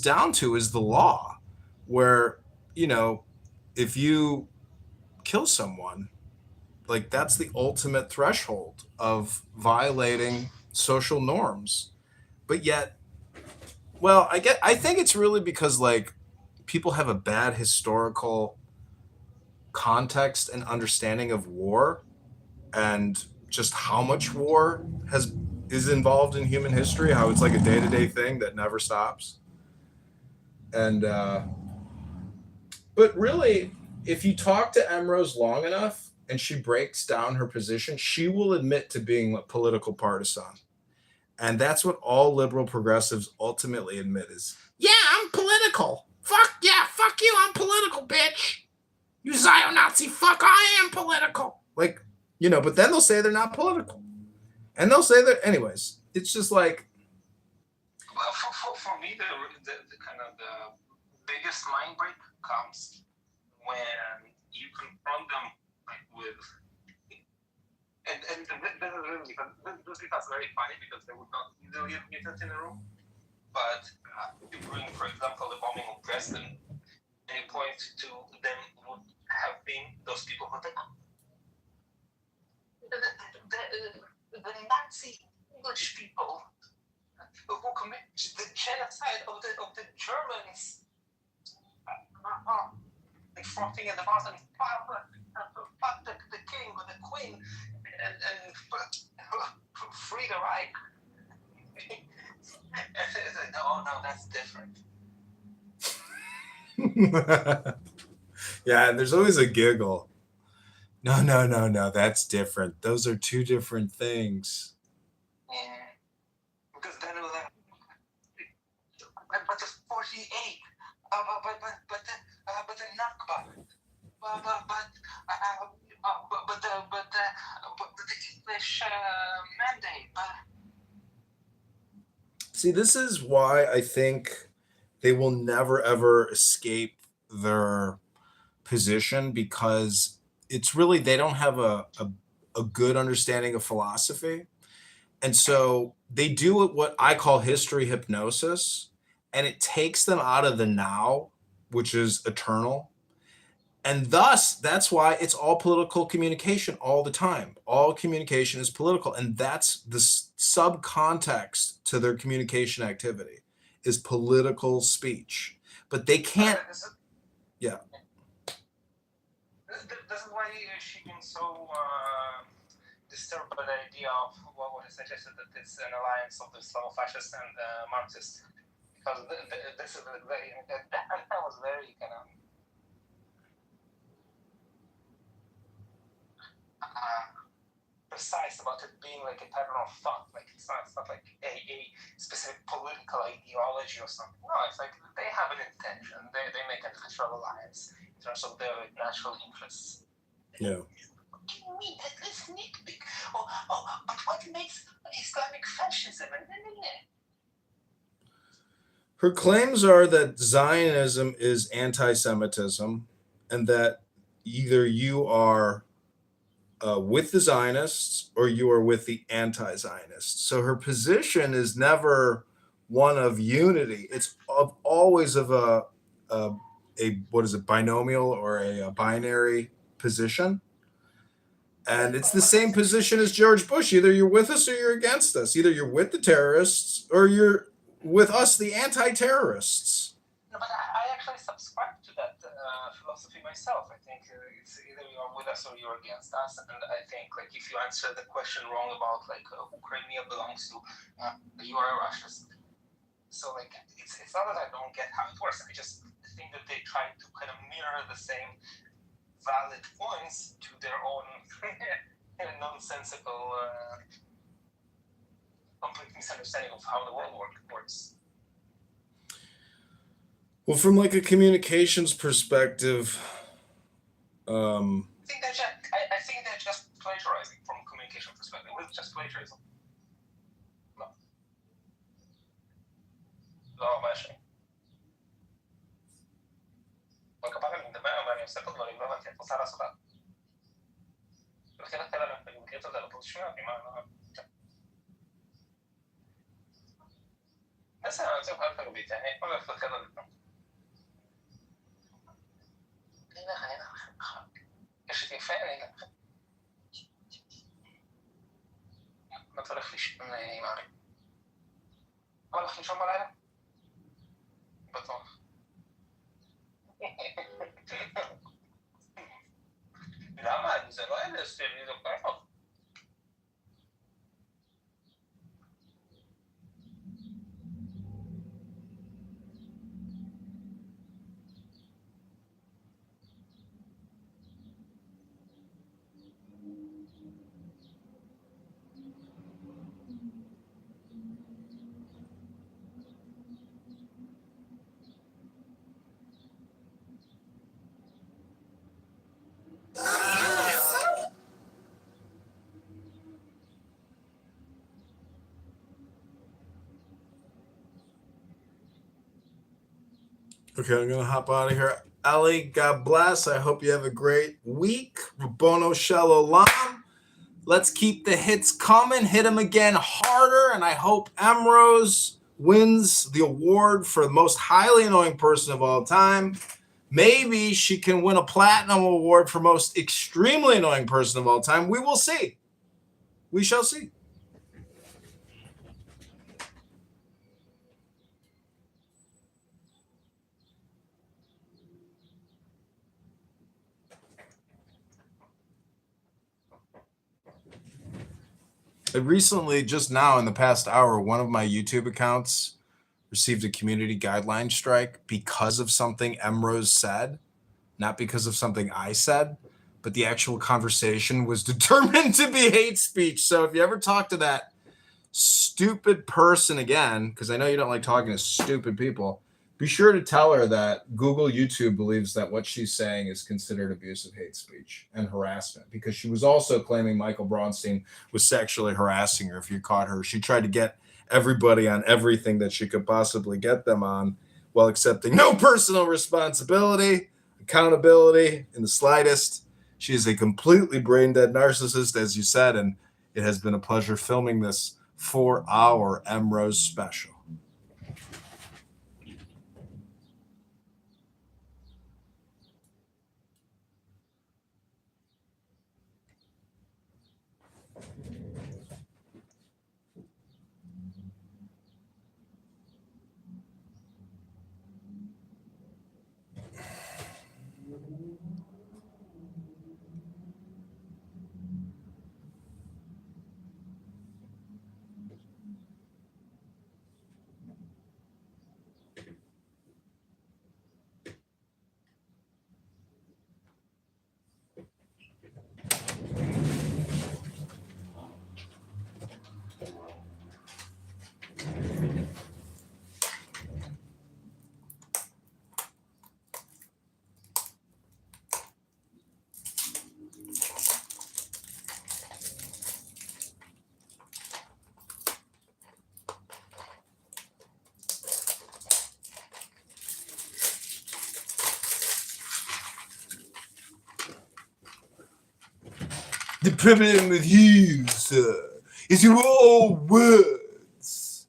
down to is the law, where, you know, if you kill someone, like that's the ultimate threshold of violating social norms. But yet, well, I think it's really because like people have a bad historical context and understanding of war and just how much war has is involved in human history, how it's like a day-to-day thing that never stops. And but really, if you talk to Emrose long enough and she breaks down her position, she will admit to being a political partisan. And that's what all liberal progressives ultimately admit is, yeah, I'm political. Fuck yeah, fuck you, I'm political, bitch. You Zio Nazi fuck, I am political. Like, you know, but then they'll say they're not political. And they'll say that, anyways. It's just like. Well, for me, the kind of the biggest mind break comes when you confront them like with. And this is really this becomes very funny because they would not easily admit it in a room. But if you bring, for example, the bombing of Dresden, and you point to them would have been those people who the Nazi English people who committed the genocide of the Germans, and fronting at the bottom, fuck the king or the queen, and free the Reich. Oh no, that's different. Yeah, and there's always a giggle. No, that's different. Those are two different things. Yeah, because then it was like, but the 48, but the Nakba, but the English mandate, but. See, this is why I think they will never ever escape their position, because it's really they don't have a good understanding of philosophy. And so they do what I call history hypnosis, and it takes them out of the now, which is eternal. And thus, that's why it's all political communication all the time. All communication is political. And that's the subcontext to their communication activity is political speech. But they can't. Yeah. This is why she's been so disturbed by the idea of what is suggested that it's an alliance of the Islamo-fascists and Marxists, because this is very that was very kind of precise about it being like a pattern of thought. Like it's not like a specific political ideology or something. No, it's like they have an intention. They make a natural alliance in terms of their natural interests. Yeah. What do you mean? That's nitpick. But what makes Islamic fascism? Her claims are that Zionism is anti-Semitism, and that either you are with the Zionists or you are with the anti-Zionists. So her position is never one of unity. It's always of a what is it, binomial or a binary position. And it's the same position as George Bush. Either you're with us or you're against us. Either you're with the terrorists or you're with us, the anti-terrorists. No, but I actually subscribe to that philosophy myself. I think it's either you're with us or you're against us. And I think like if you answer the question wrong about like who Crimea belongs to, you are a Russian. So like it's not that I don't get how it works. I just think that they try to kind of mirror the same valid points to their own nonsensical, complete misunderstanding of how the world works. Well, from like a communications perspective, I think they're just plagiarizing from a communication perspective. It's just plagiarism. No, właśnie. Aunque pasa que me acepto con la libra que posara sola. Perché la tela non è un da la posizione prima no. بس انا عايز اعرف البيت يعني ولا في الخير هنا ايش تنفعني ما ترخيش يعني معرفة ولا خيش ولا لا بطل لا ما نزلوا الا استعملوا القرف Okay, I'm gonna hop out of here. Ellie, God bless. I hope you have a great week. Rabono Shalom. Let's keep the hits coming. Hit him again harder, and I hope Amrose wins the award for the most highly annoying person of all time. Maybe she can win a platinum award for most extremely annoying person of all time. We will see. We shall see. I recently, just now in the past hour, one of my YouTube accounts received a community guideline strike because of something Emrose said, not because of something I said, but the actual conversation was determined to be hate speech. So if you ever talk to that stupid person again, because I know you don't like talking to stupid people, be sure to tell her that Google YouTube believes that what she's saying is considered abusive hate speech and harassment, because she was also claiming Michael Braunstein was sexually harassing her. If you caught her, she tried to get everybody on everything that she could possibly get them on while accepting no personal responsibility, accountability in the slightest. She is a completely brain dead narcissist, as you said, and it has been a pleasure filming this 4-hour Emrose special. The problem with you, sir, is you're all words.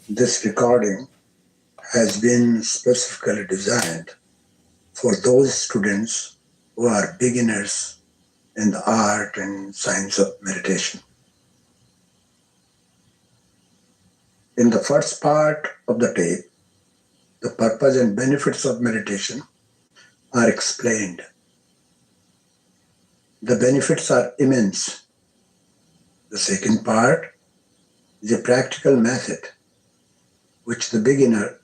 This recording has been specifically designed for those students who are beginners in the art and science of meditation. In the first part of the tape, the purpose and benefits of meditation are explained. The benefits are immense. The second part is a practical method which the beginner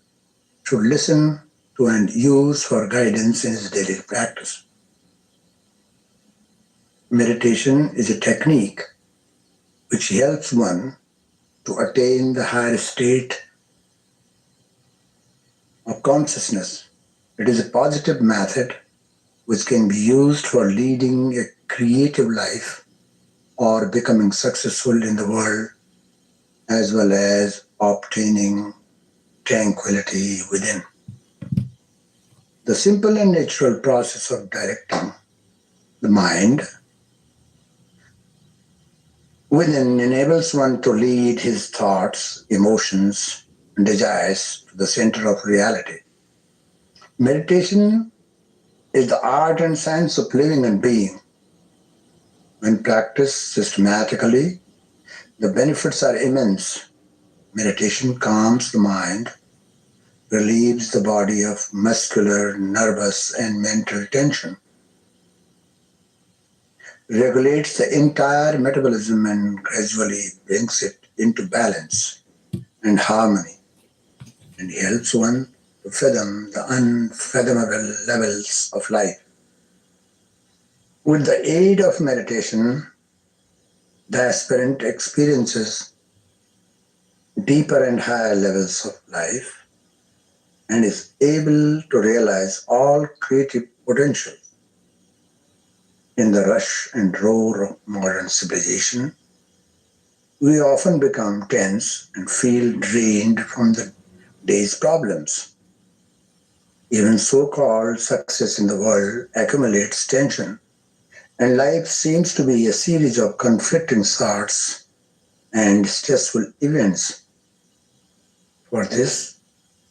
should listen to and use for guidance in his daily practice. Meditation is a technique which helps one to attain the higher state of consciousness. It is a positive method which can be used for leading a creative life or becoming successful in the world, as well as obtaining tranquility within. The simple and natural process of directing the mind within enables one to lead his thoughts, emotions, and desires to the center of reality. Meditation is the art and science of living and being. When practiced systematically, the benefits are immense. Meditation calms the mind, relieves the body of muscular, nervous, and mental tension, regulates the entire metabolism and gradually brings it into balance and harmony, and helps one to fathom the unfathomable levels of life. With the aid of meditation, the aspirant experiences deeper and higher levels of life and is able to realize all creative potential. In the rush and roar of modern civilization, we often become tense and feel drained from the day's problems. Even so-called success in the world accumulates tension, and life seems to be a series of conflicting thoughts and stressful events. For this,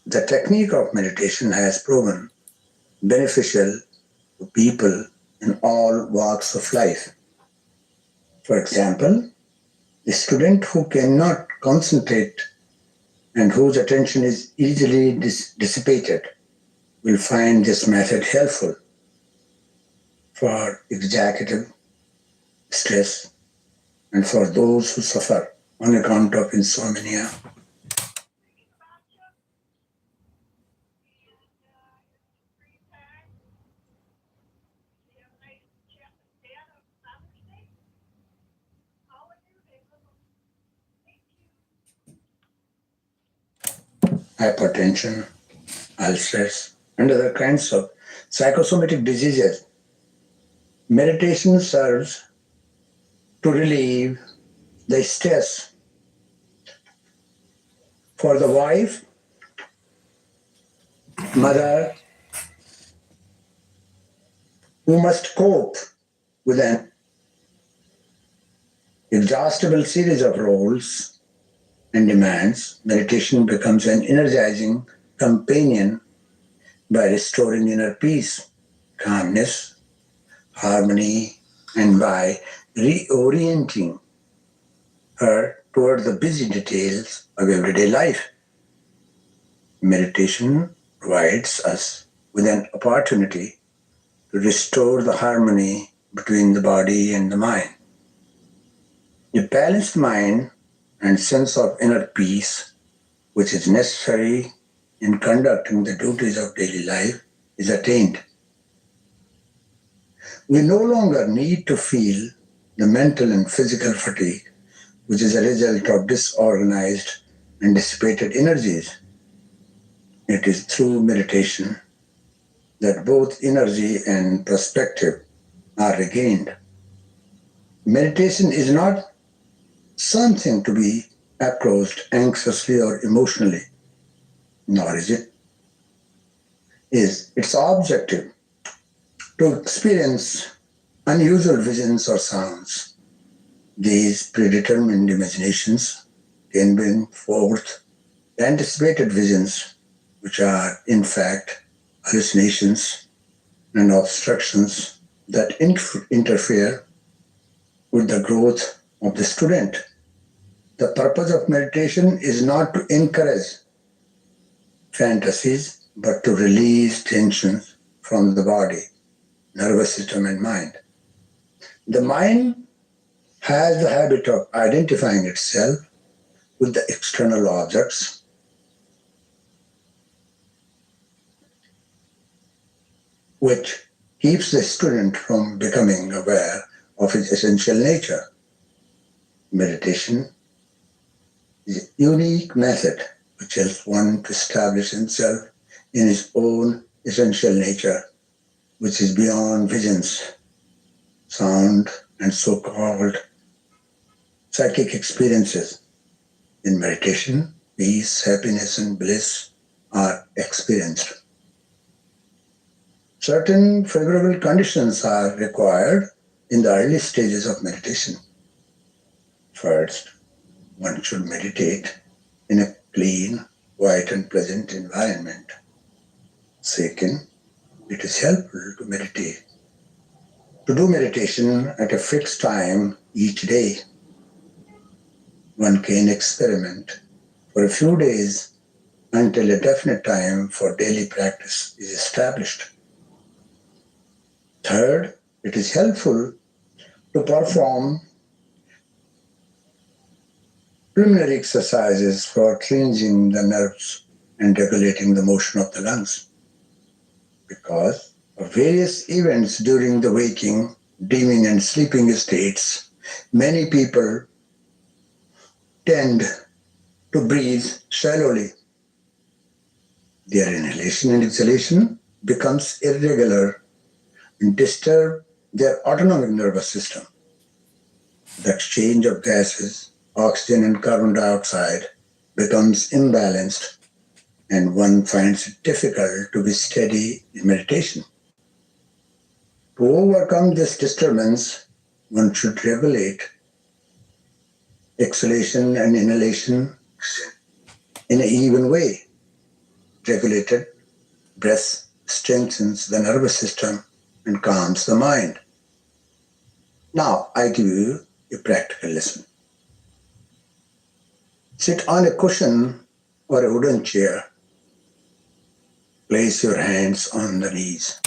the technique of meditation has proven beneficial to people in all walks of life. For example, a student who cannot concentrate and whose attention is easily dissipated will find this method helpful. For executive stress and for those who suffer on account of insomnia, hypertension, ulcers, and other kinds of psychosomatic diseases. Meditation serves to relieve the stress. For the wife, mother, who must cope with an exhaustible series of roles and demands, meditation becomes an energizing companion by restoring inner peace, calmness, harmony, and by reorienting her toward the busy details of everyday life. Meditation provides us with an opportunity to restore the harmony between the body and the mind. A balanced mind and sense of inner peace, which is necessary in conducting the duties of daily life, is attained. We no longer need to feel the mental and physical fatigue, which is a result of disorganized and dissipated energies. It is through meditation that both energy and perspective are regained. Meditation is not something to be approached anxiously or emotionally, nor is its objective to experience unusual visions or sounds. These predetermined imaginations can bring forth anticipated visions, which are in fact hallucinations and obstructions that interfere with the growth of the student. The purpose of meditation is not to encourage fantasies, but to release tensions from the body, nervous system, and mind. The mind has the habit of identifying itself with the external objects, which keeps the student from becoming aware of its essential nature. Meditation is a unique method which helps one to establish himself in his own essential nature, which is beyond visions, sound, and so-called psychic experiences. In meditation, peace, happiness, and bliss are experienced. Certain favorable conditions are required in the early stages of meditation. First, one should meditate in a clean, quiet, and pleasant environment. Second, it is helpful to meditate. To do meditation at a fixed time each day. One can experiment for a few days until a definite time for daily practice is established. Third, it is helpful to perform preliminary exercises for cleansing the nerves and regulating the motion of the lungs. Because of various events during the waking, dreaming, and sleeping states, many people tend to breathe shallowly. Their inhalation and exhalation becomes irregular and disturb their autonomic nervous system. The exchange of gases, oxygen and carbon dioxide, becomes imbalanced, and one finds it difficult to be steady in meditation. To overcome this disturbance, one should regulate exhalation and inhalation in an even way. Regulated breath strengthens the nervous system and calms the mind. Now, I give you a practical lesson. Sit on a cushion or a wooden chair. Place your hands on the knees.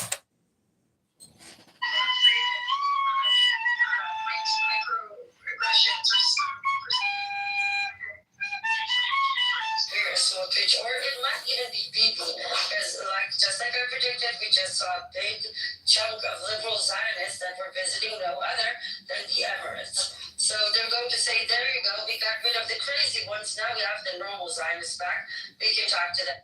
Voltage, or it might even be BP, because just like I predicted, we just saw a big chunk of liberal Zionists that were visiting no other than the Emirates. So they're going to say, there you go, we got rid of the crazy ones, now we have the normal Zionists back, we can talk to them.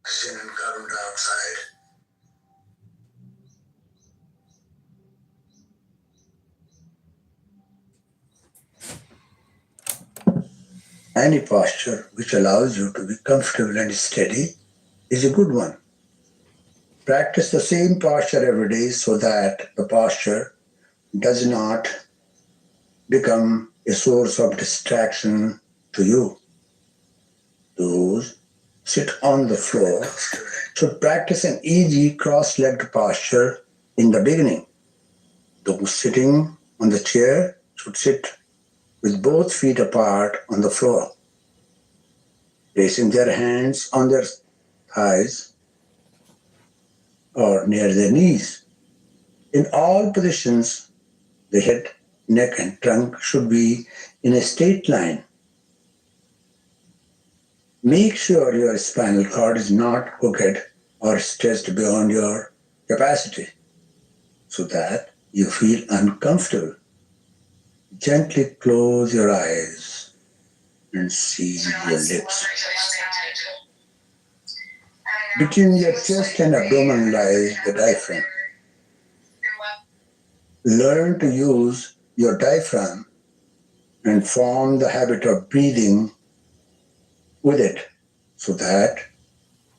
Oxygen and carbon dioxide. Any posture which allows you to be comfortable and steady is a good one. Practice the same posture every day so that the posture does not become a source of distraction to you. Those sit on the floor should practice an easy cross-legged posture in the beginning. Those sitting on the chair should sit with both feet apart on the floor, placing their hands on their thighs or near their knees. In all positions, the head, neck, and trunk should be in a straight line. Make sure your spinal cord is not crooked or stretched beyond your capacity so that you feel uncomfortable. Gently close your eyes and see your lips. Between your chest and abdomen lies the diaphragm. Learn to use your diaphragm and form the habit of breathing with it so that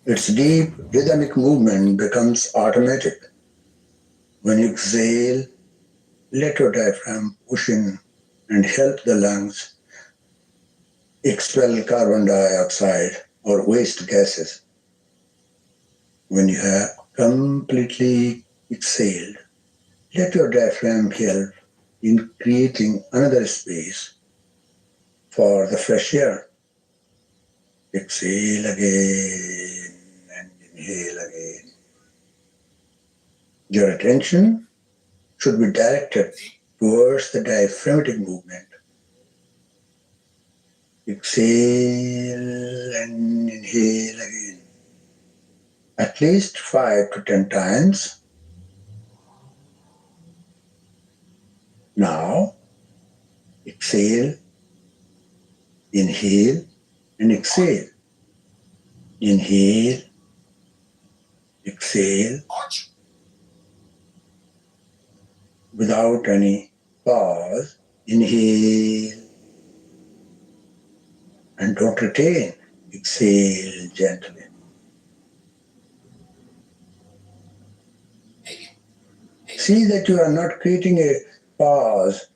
its deep rhythmic movement becomes automatic. When you exhale, let your diaphragm push in and help the lungs expel carbon dioxide or waste gases. When you have completely exhaled, let your diaphragm help in creating another space for the fresh air. Exhale again and inhale again. Your attention should be directed towards the diaphragmatic movement. Exhale and inhale again. At least 5 to 10 times. Now, exhale, inhale, and exhale. Inhale, exhale, without any pause. Inhale, and don't retain. Exhale gently. See that you are not creating a pause.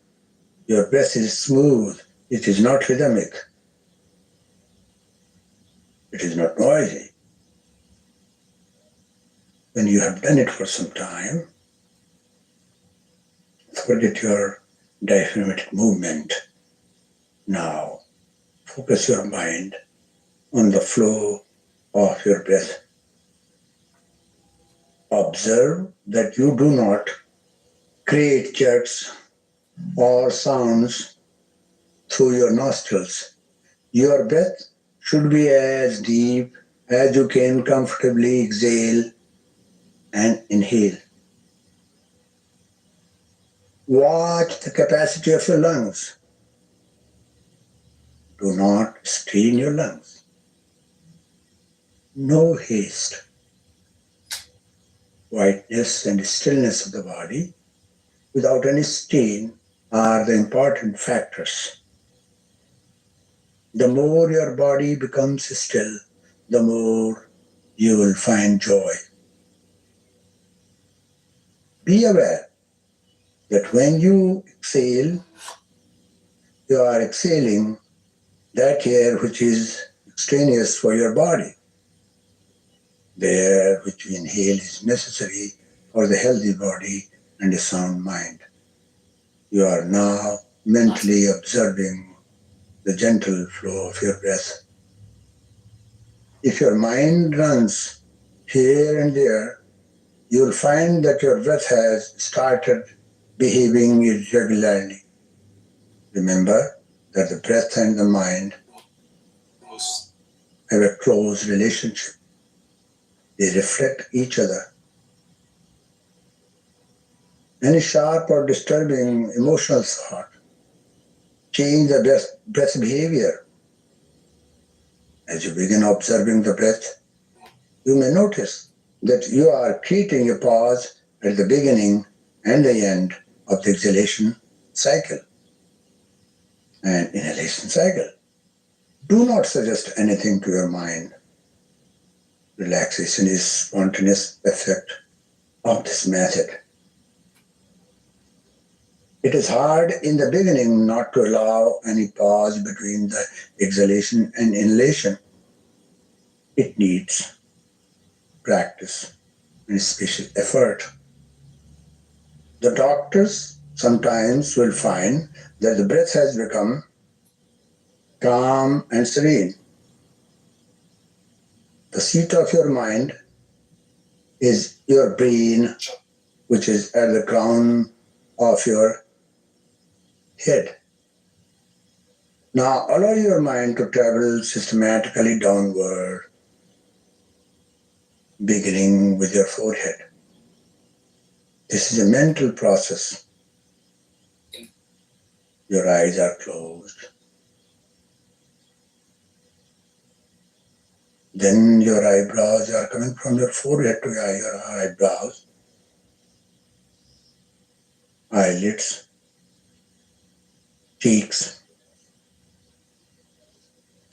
Your breath is smooth. It is not rhythmic. It is not noisy. When you have done it for some time, forget your diaphragmatic movement. Now, focus your mind on the flow of your breath. Observe that you do not create jerks or sounds through your nostrils. Your breath should be as deep as you can comfortably exhale and inhale. Watch the capacity of your lungs. Do not strain your lungs. No haste. Whiteness and stillness of the body without any strain are the important factors. The more your body becomes still, the more you will find joy. Be aware that when you exhale, you are exhaling that air which is extraneous for your body. The air which you inhale is necessary for the healthy body and a sound mind. You are now mentally observing the gentle flow of your breath. If your mind runs here and there, you will find that your breath has started behaving irregularly. Remember that the breath and the mind have a close relationship. They reflect each other. Any sharp or disturbing emotional thought change the breath behavior. As you begin observing the breath, you may notice that you are creating a pause at the beginning and the end of the exhalation cycle and inhalation cycle. Do not suggest anything to your mind. Relaxation is spontaneous effect of this method. It is hard in the beginning not to allow any pause between the exhalation and inhalation. It needs practice and special effort. The doctors sometimes will find that the breath has become calm and serene. The seat of your mind is your brain, which is at the crown of your head. Now allow your mind to travel systematically downward, beginning with your forehead. This is a mental process. Your eyes are closed. Then your eyebrows are coming from your forehead to your eyebrows, eyelids, cheeks,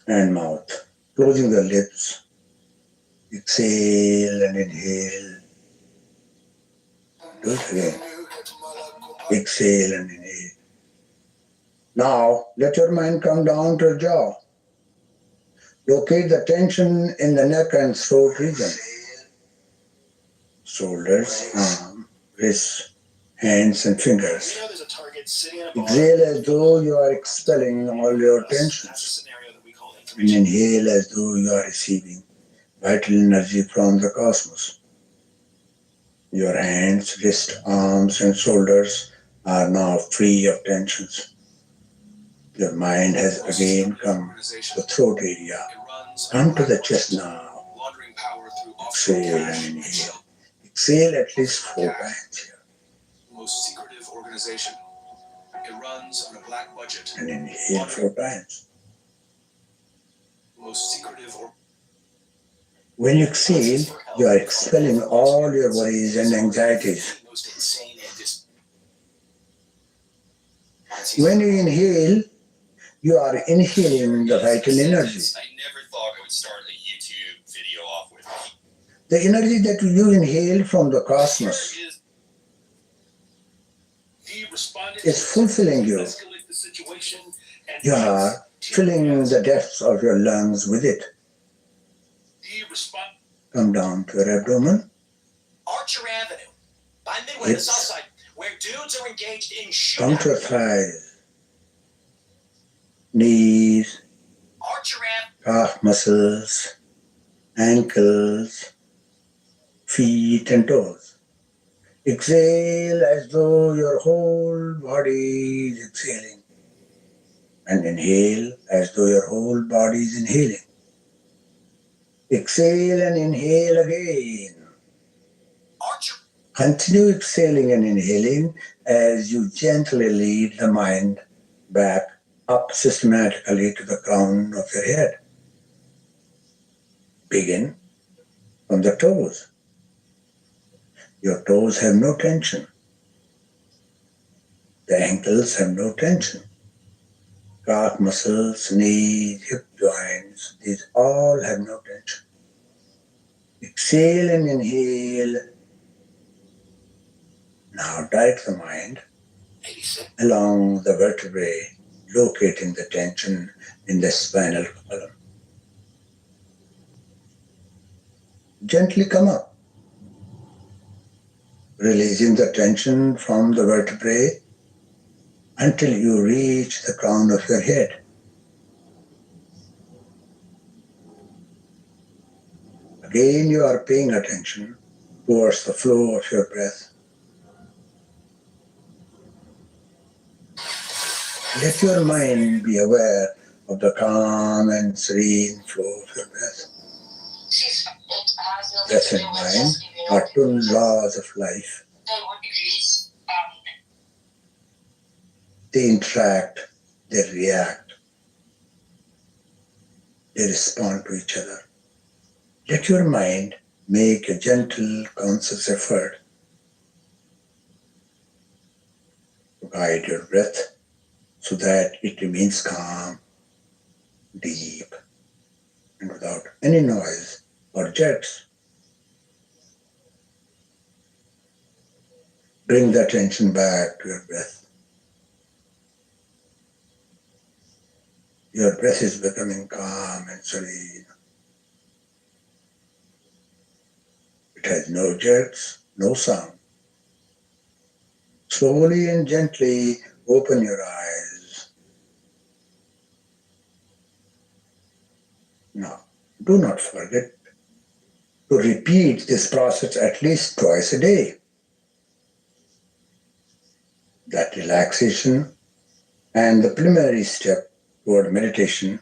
and mouth. Closing the lips, exhale and inhale. Do it again. Exhale and inhale. Now, let your mind come down to your jaw. Locate the tension in the neck and throat region. Shoulders, arm, wrists, hands and fingers. Exhale as though you are expelling all your tensions. And inhale as though you are receiving vital energy from the cosmos. Your hands, wrists, arms and shoulders are now free of tensions. Your mind has again come to the throat area. Come to the chest now. Exhale and inhale. Exhale at least 4 times here. Most secretive organization. It runs on a black budget. And inhale 4 times. Most secretive or When you exhale, you are expelling all your worries and anxieties. When you inhale, you are inhaling the vital energy. I never thought I would start a YouTube video off with. The energy that you inhale from the cosmos is fulfilling you. You are filling the depths of your lungs with it. Come down to your abdomen. Archer Avenue, by Midway, the south side, where dudes are engaged in shootout. Come to your thighs, knees, Archer Avenue. calf muscles, ankles, feet and toes. Exhale as though your whole body is exhaling. And inhale as though your whole body is inhaling. Exhale and inhale again. Archer. Continue exhaling and inhaling as you gently lead the mind back up systematically to the crown of your head. Begin from the toes. Your toes have no tension. The ankles have no tension. Calf muscles, knees, hip joints, these all have no tension. Exhale and inhale. Now direct the mind along the vertebrae, locating the tension in the spinal column. Gently come up, releasing the tension from the vertebrae until you reach the crown of your head. Again, you are paying attention towards the flow of your breath. Let your mind be aware of the calm and serene flow of your breath. Breath and mind are two laws of life. They interact, they react, they respond to each other. Let your mind make a gentle, conscious effort to guide your breath so that it remains calm, deep, and without any noise or jets. Bring the attention back to your breath. Your breath is becoming calm and serene. It has no jerks, no sound. Slowly and gently open your eyes. Now, do not forget to repeat this process at least twice a day. That relaxation and the preliminary step toward meditation,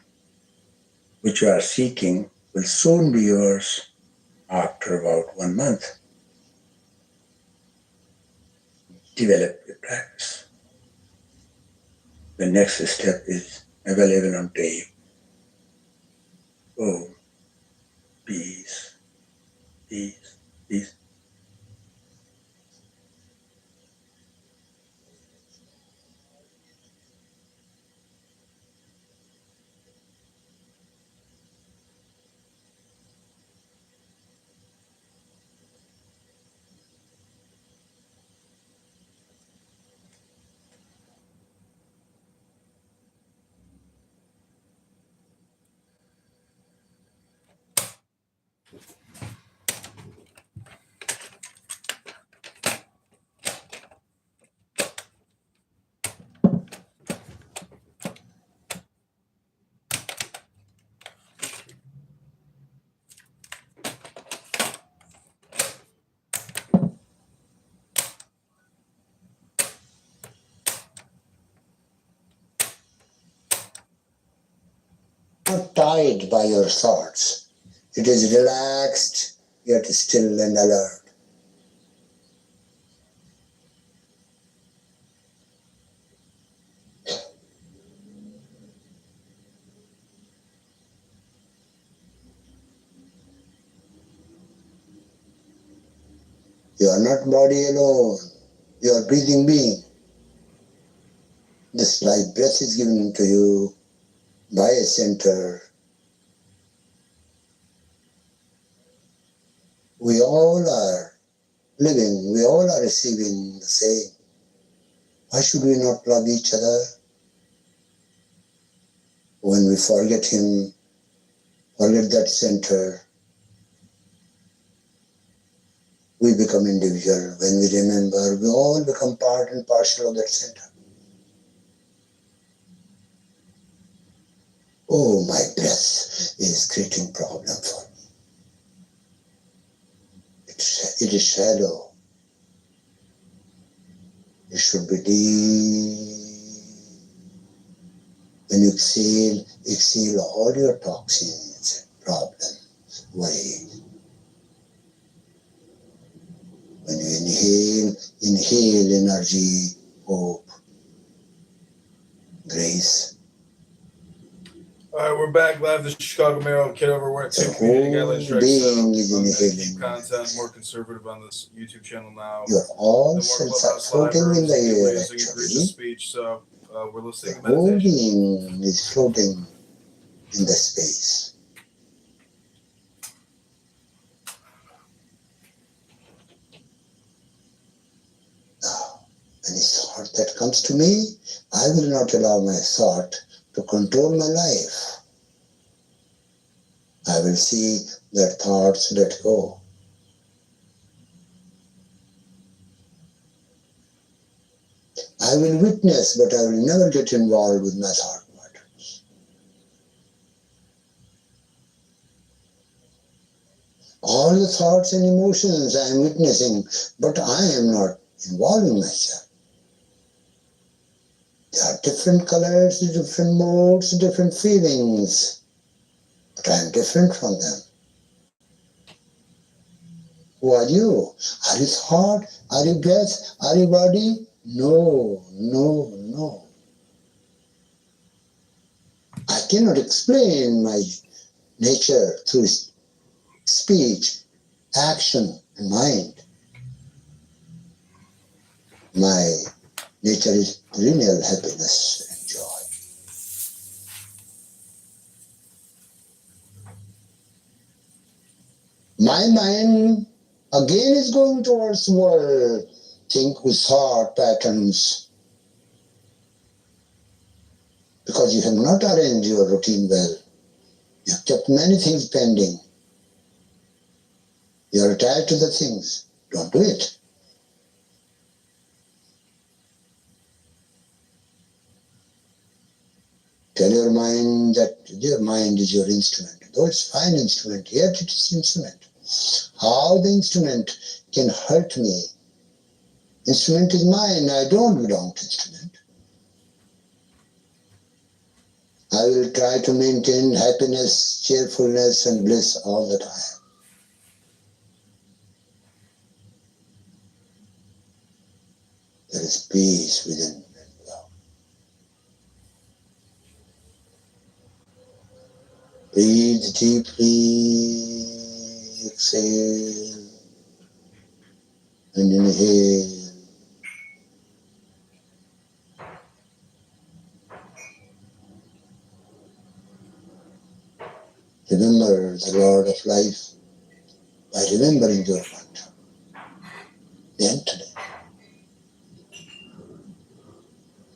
which you are seeking, will soon be yours after about 1 month. Develop your practice. The next step is available on tape. Oh, peace, peace, peace. occupied by your thoughts. It is relaxed, yet still and alert. You are not body alone. You are breathing being. This life breath is given to you by a center. We all are living, we all are receiving the same. Why should we not love each other? When we forget Him, forget that center, we become individual. When we remember, we all become part and parcel of that center. Oh, my breath is creating problem for me. It is shallow. It should be deep. When you exhale, exhale all your toxins, problems, worry. When you inhale, inhale energy, hope, grace. All right, we're back live. The Chicago Mayor Kitover. We're at The 2 community whole guidelines strikes. being is I'm gonna keep inhaling. content more conservative on this YouTube channel now. Your all The more cells are Clubhouse live floating in rooms, the people air using egregious actually. speech. So we're The listening to whole meditation. being is floating in the space. Now, any thought that comes to me, I will not allow my thought to control my life. I will see that thoughts let go. I will witness, but I will never get involved with my thought patterns. All the thoughts and emotions I am witnessing, but I am not involving myself. There are different colors, different modes, different feelings, but I am different from them. Who are you? Are you thought? Are you breath? Are you body? No, no, no. I cannot explain my nature through speech, action, and mind. My nature is perennial happiness and joy. My mind again is going towards the world. Think with thought patterns. Because you have not arranged your routine well. You have kept many things pending. You are attached to the things. Don't do it. Tell your mind that your mind is your instrument. Though it's a fine instrument, yet it is instrument. How the instrument can hurt me? Instrument is mine. I don't belong to instrument. I will try to maintain happiness, cheerfulness, and bliss all the time. There is peace within and without. Breathe deeply, exhale, and inhale. Remember the Lord of life by remembering your mantra. Mentally.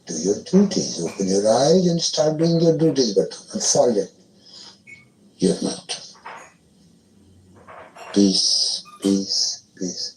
Do your duties. Open your eyes and start doing your duties, but don't forget your mantra. Peace, peace, peace.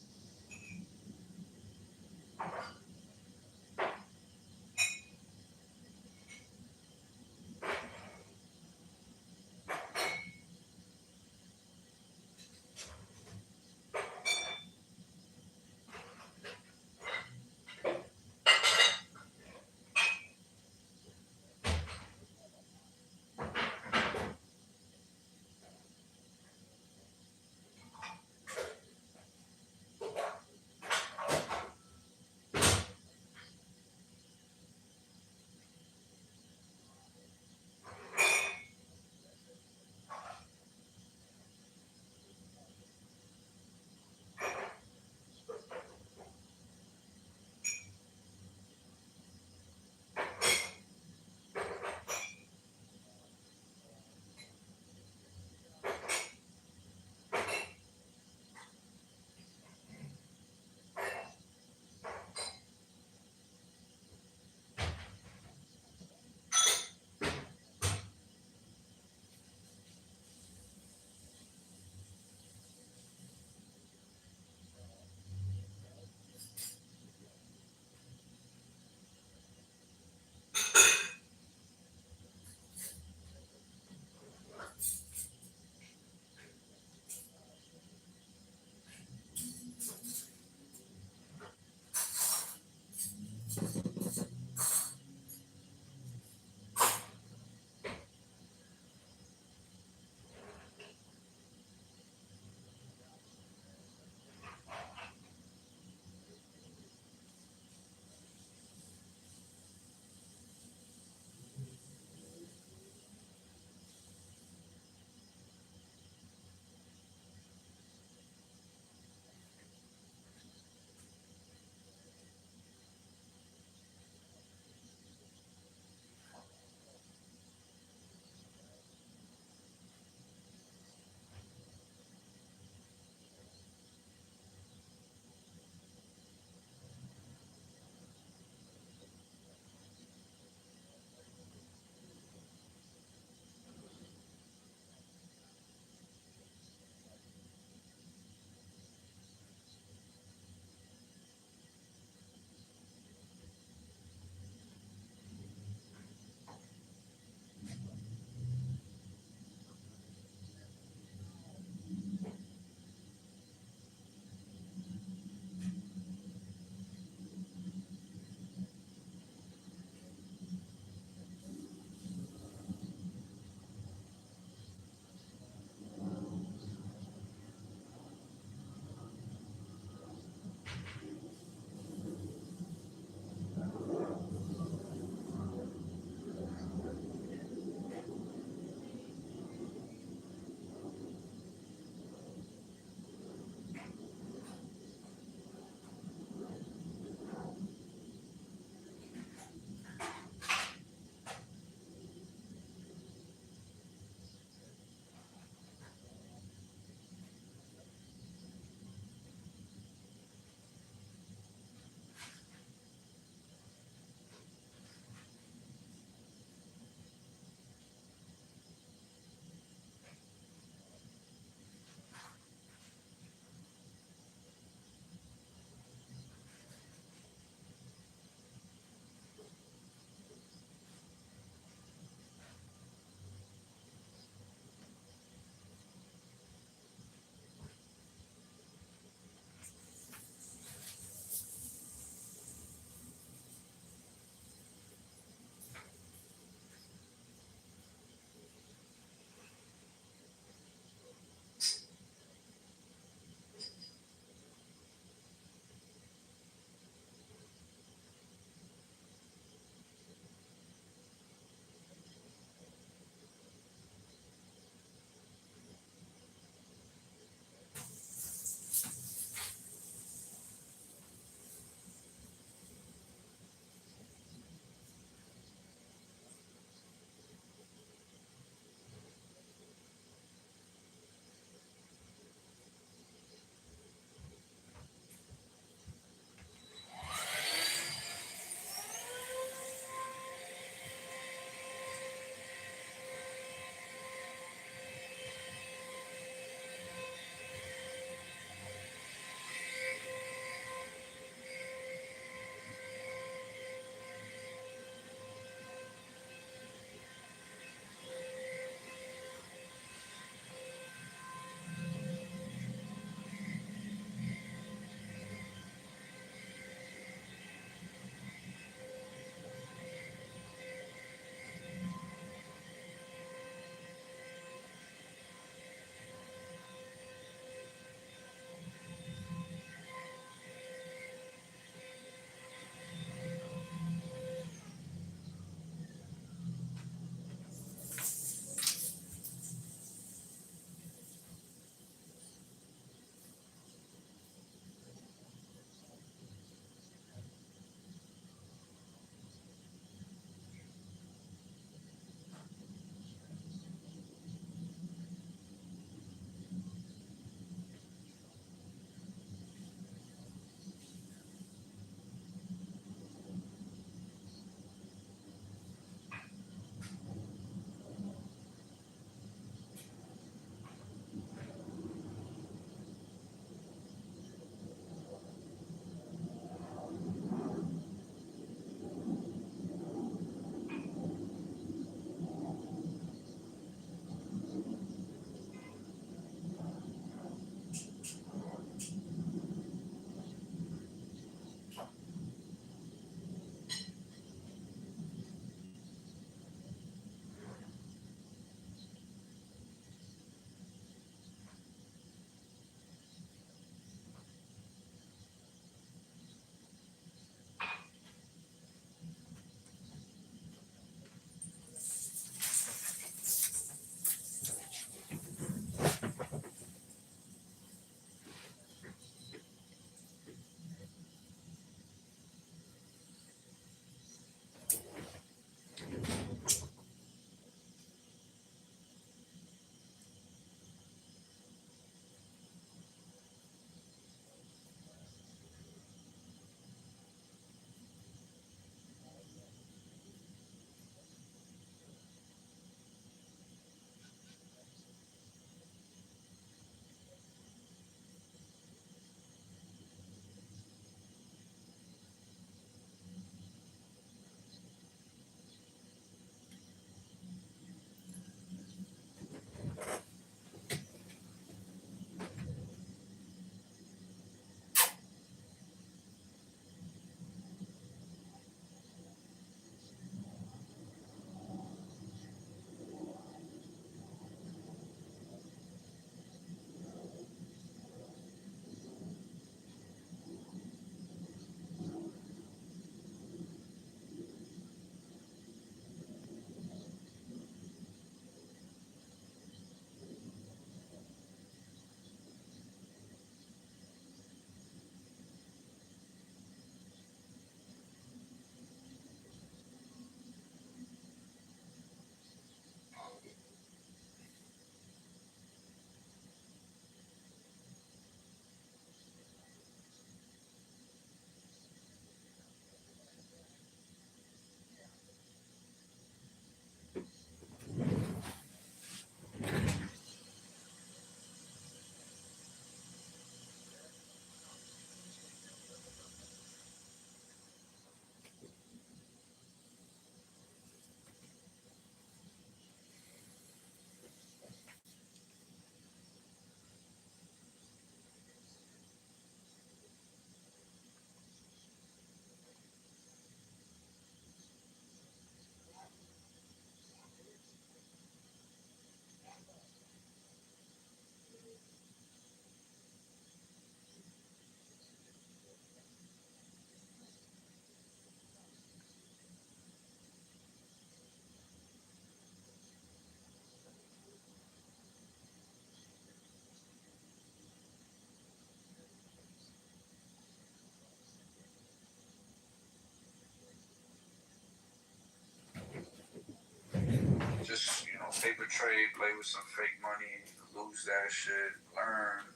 paper trade, play with some fake money, lose that shit, learn,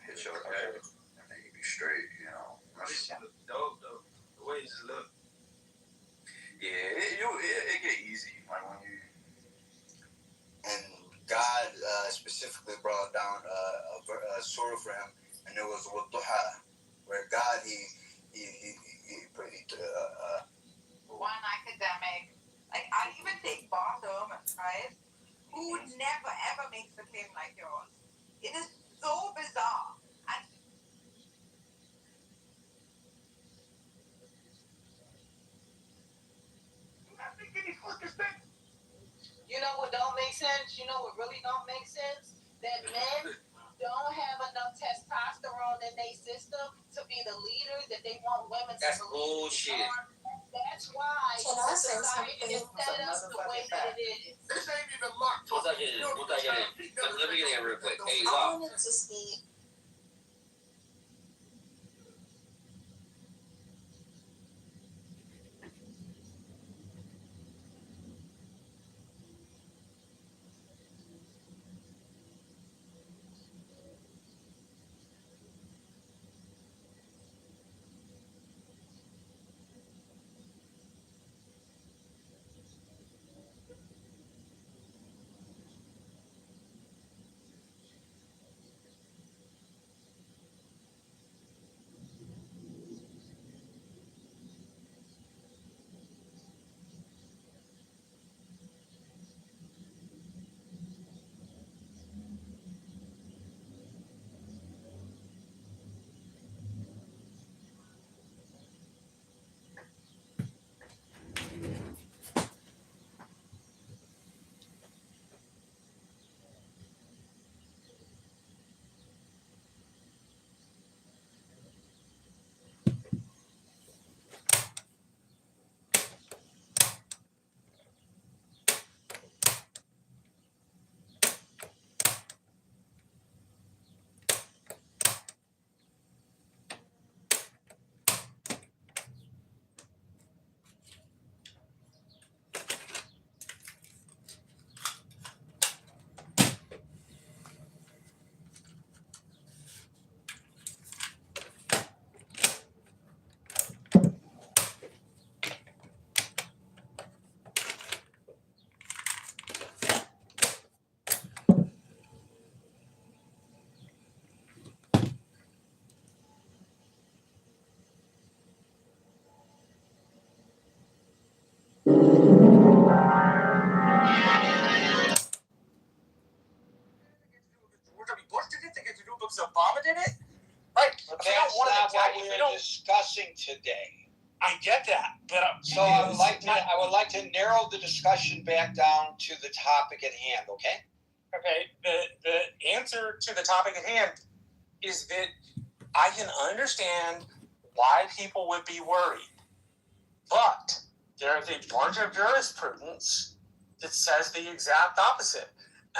hit your head, and then you be straight, you know. This shit look dope, though. The way it just look. Yeah, it get easy, like when you. And God specifically brought down a surah for him, and it was Wadduha, where God he one academic, like I'll even take bottom, right? Who never ever makes a claim like yours. It is so bizarre. And you know what don't make sense? You know what really don't make sense? That men don't have enough testosterone in their system to be the leaders that they want women to That's believe. bullshit. That's why Can I say society is something? set up the way that it is. This ain't even locked. We'll get it. Let me get in real quick. Hey, I Law. wanted to speak. Obama did it? Right. But that's not what we're discussing today. I get that, but So I would like to narrow the discussion back down to the topic at hand. Okay. Okay. The answer to the topic at hand is that I can understand why people would be worried, but there is a bunch of jurisprudence that says the exact opposite.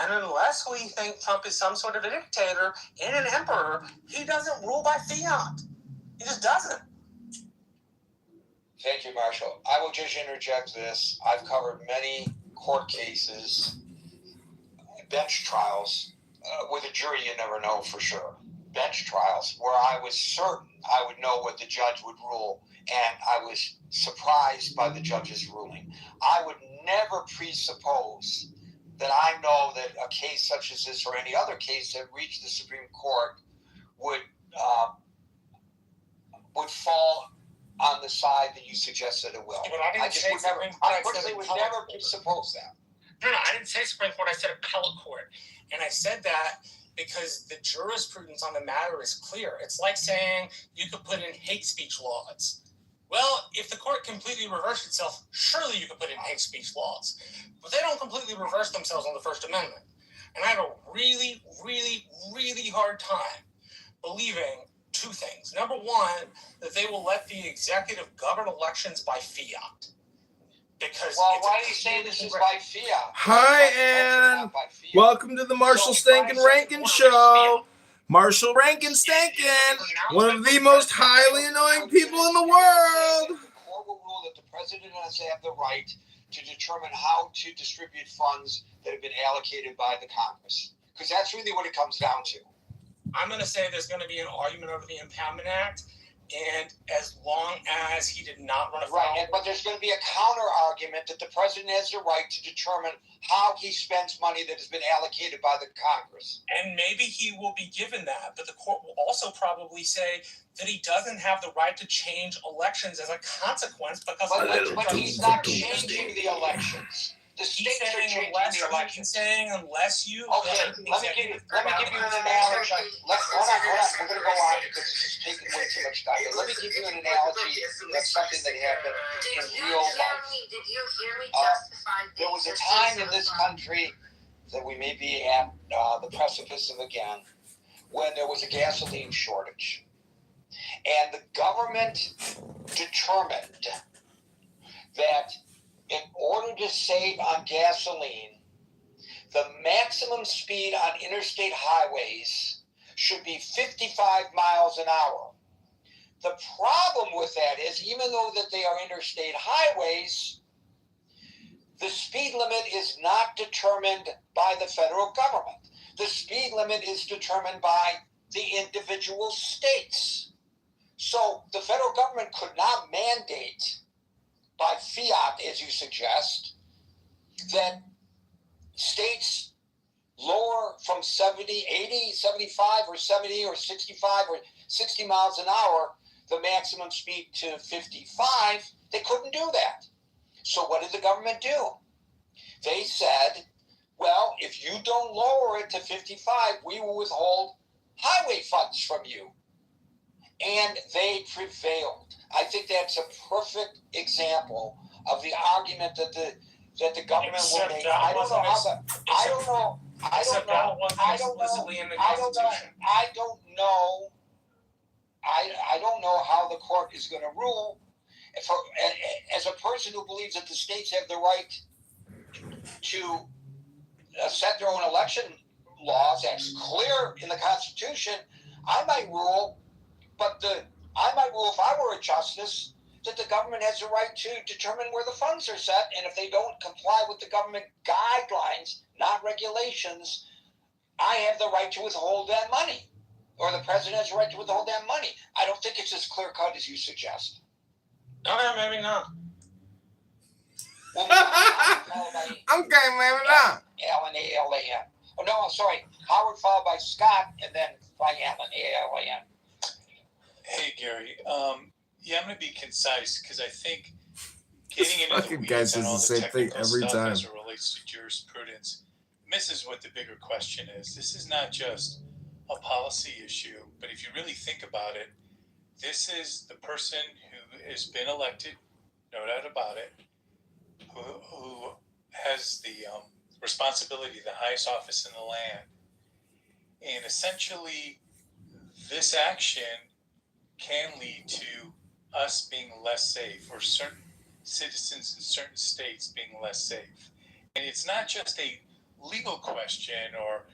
And unless we think Trump is some sort of a dictator and an emperor, he doesn't rule by fiat. He just doesn't. Thank you, Marshall. I will just interject this. I've covered many court cases, bench trials. With a jury, you never know for sure. Bench trials where I was certain I would know what the judge would rule, and I was surprised by the judge's ruling. I would never presuppose that I know that a case such as this or any other case that reached the Supreme Court would fall on the side that you suggested it will. But I personally would never presuppose that. No, I didn't say Supreme Court. I said appellate court, and I said that because the jurisprudence on the matter is clear. It's like saying you could put in hate speech laws. Well, if the court completely reversed itself, surely you could put in hate speech laws. But they don't completely reverse themselves on the First Amendment. And I have a really, really, really hard time believing two things. Number one, that they will let the executive govern elections by fiat. Because why do you say this is by fiat? Hi, Ann. Welcome to the Marshall Stankin Rankin Show. Marshall Rankin Stankin, one of the most highly annoying people in the world. The court will rule that the president has to have the right to determine how to distribute funds that have been allocated by the Congress. Because that's really what it comes down to. I'm going to say there's going to be an argument over the Impoundment Act, and as long as he did not run afoul. Right, but there's going to be a counter argument that the president has the right to determine how he spends money that has been allocated by the Congress. And maybe he will be given that, but the court will also probably say that he doesn't have the right to change elections as a consequence because. But he's not changing the elections. The states are changing the elections. He's saying unless you. Okay, let me give you an analogy. Hold on. We're going to go on because this is taking way too much time. But let me give you an analogy that's something that happened in real life. Did you hear me justify there was a time in this country that we may be at the precipice of again, when there was a gasoline shortage. And the government determined that in order to save on gasoline, the maximum speed on interstate highways should be 55 miles an hour. The problem with that is, even though that they are interstate highways, the speed limit is not determined by the federal government. The speed limit is determined by the individual states. So the federal government could not mandate by fiat, as you suggest, that states lower from 70, 80, 75, or 70, or 65, or 60 miles an hour, the maximum speed to 55. They couldn't do that. So what did the government do? They said, well, if you don't lower it to 55, we will withhold highway funds from you. And they prevailed. I think that's a perfect example of the argument that the government will make. I don't know how the court is going to rule. As a person who believes that the states have the right to set their own election laws, that's clear in the Constitution, I might rule. But I might rule, if I were a justice, that the government has the right to determine where the funds are set, and if they don't comply with the government guidelines, not regulations, I have the right to withhold that money, or the president has the right to withhold that money. I don't think it's as clear-cut as you suggest. Okay, maybe not. Well, okay, maybe not. Alan. Oh, no, I'm sorry. Howard followed by Scott, and then by Alan, Alan. Hey, Gary. Yeah, I'm going to be concise because I think getting into the weeds and all the technical stuff as it relates to jurisprudence misses what the bigger question is. This is not just a policy issue, but if you really think about it, this is the person who has been elected, no doubt about it, who has the responsibility, the highest office in the land. And essentially, this action can lead to us being less safe, or certain citizens in certain states being less safe. And it's not just a legal question, or,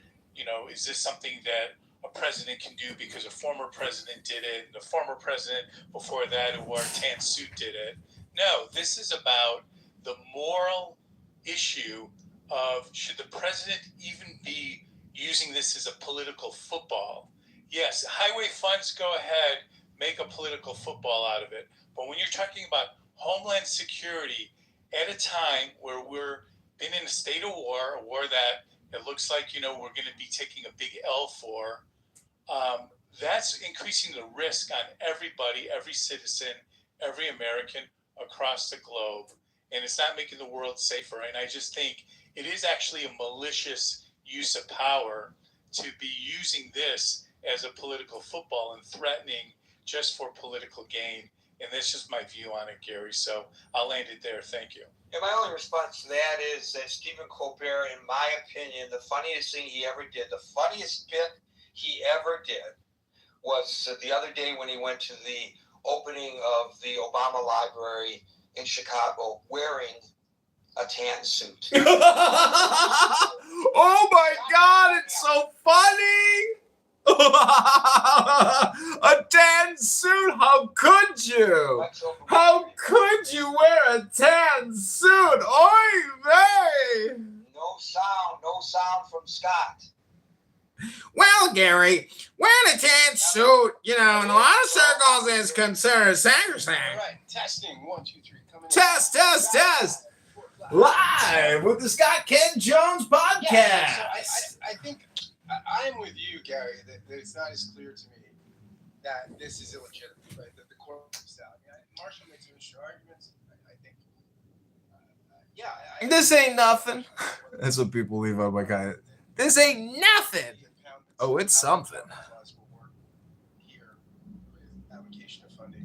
is this something that a president can do because a former president did it, and the former president before that who wore a tan suit did it. No, this is about the moral issue of, should the president even be using this as a political football? Yes, highway funds, go ahead, make a political football out of it. But when you're talking about homeland security at a time where we're been in a state of war, a war that it looks like, we're going to be taking a big L for, that's increasing the risk on everybody, every citizen, every American across the globe. And it's not making the world safer. And I just think it is actually a malicious use of power to be using this as a political football and threatening just for political gain. And that's just my view on it, Gary. So I'll land it there. Thank you. And my only response to that is that Stephen Colbert, in my opinion, the funniest thing he ever did, the funniest bit he ever did, was the other day when he went to the opening of the Obama Library in Chicago wearing a tan suit. Oh my God, it's so funny! A tan suit? How could you? How could you wear a tan suit? Oy vey! No No sound from Scott. Well, Gary, wearing a tan suit, in a lot of circles is considered sacrosanct. All right, testing 1, 2, 3. Coming Test. Live with the Scott Kent Jones podcast. Yeah, so I think I'm with you, Gary, that it's not as clear to me that this is illegitimate, right? That the court is out. Marshall makes some interesting arguments. I think, this ain't nothing. That's what people leave out my kind. This ain't nothing. Oh, it's something.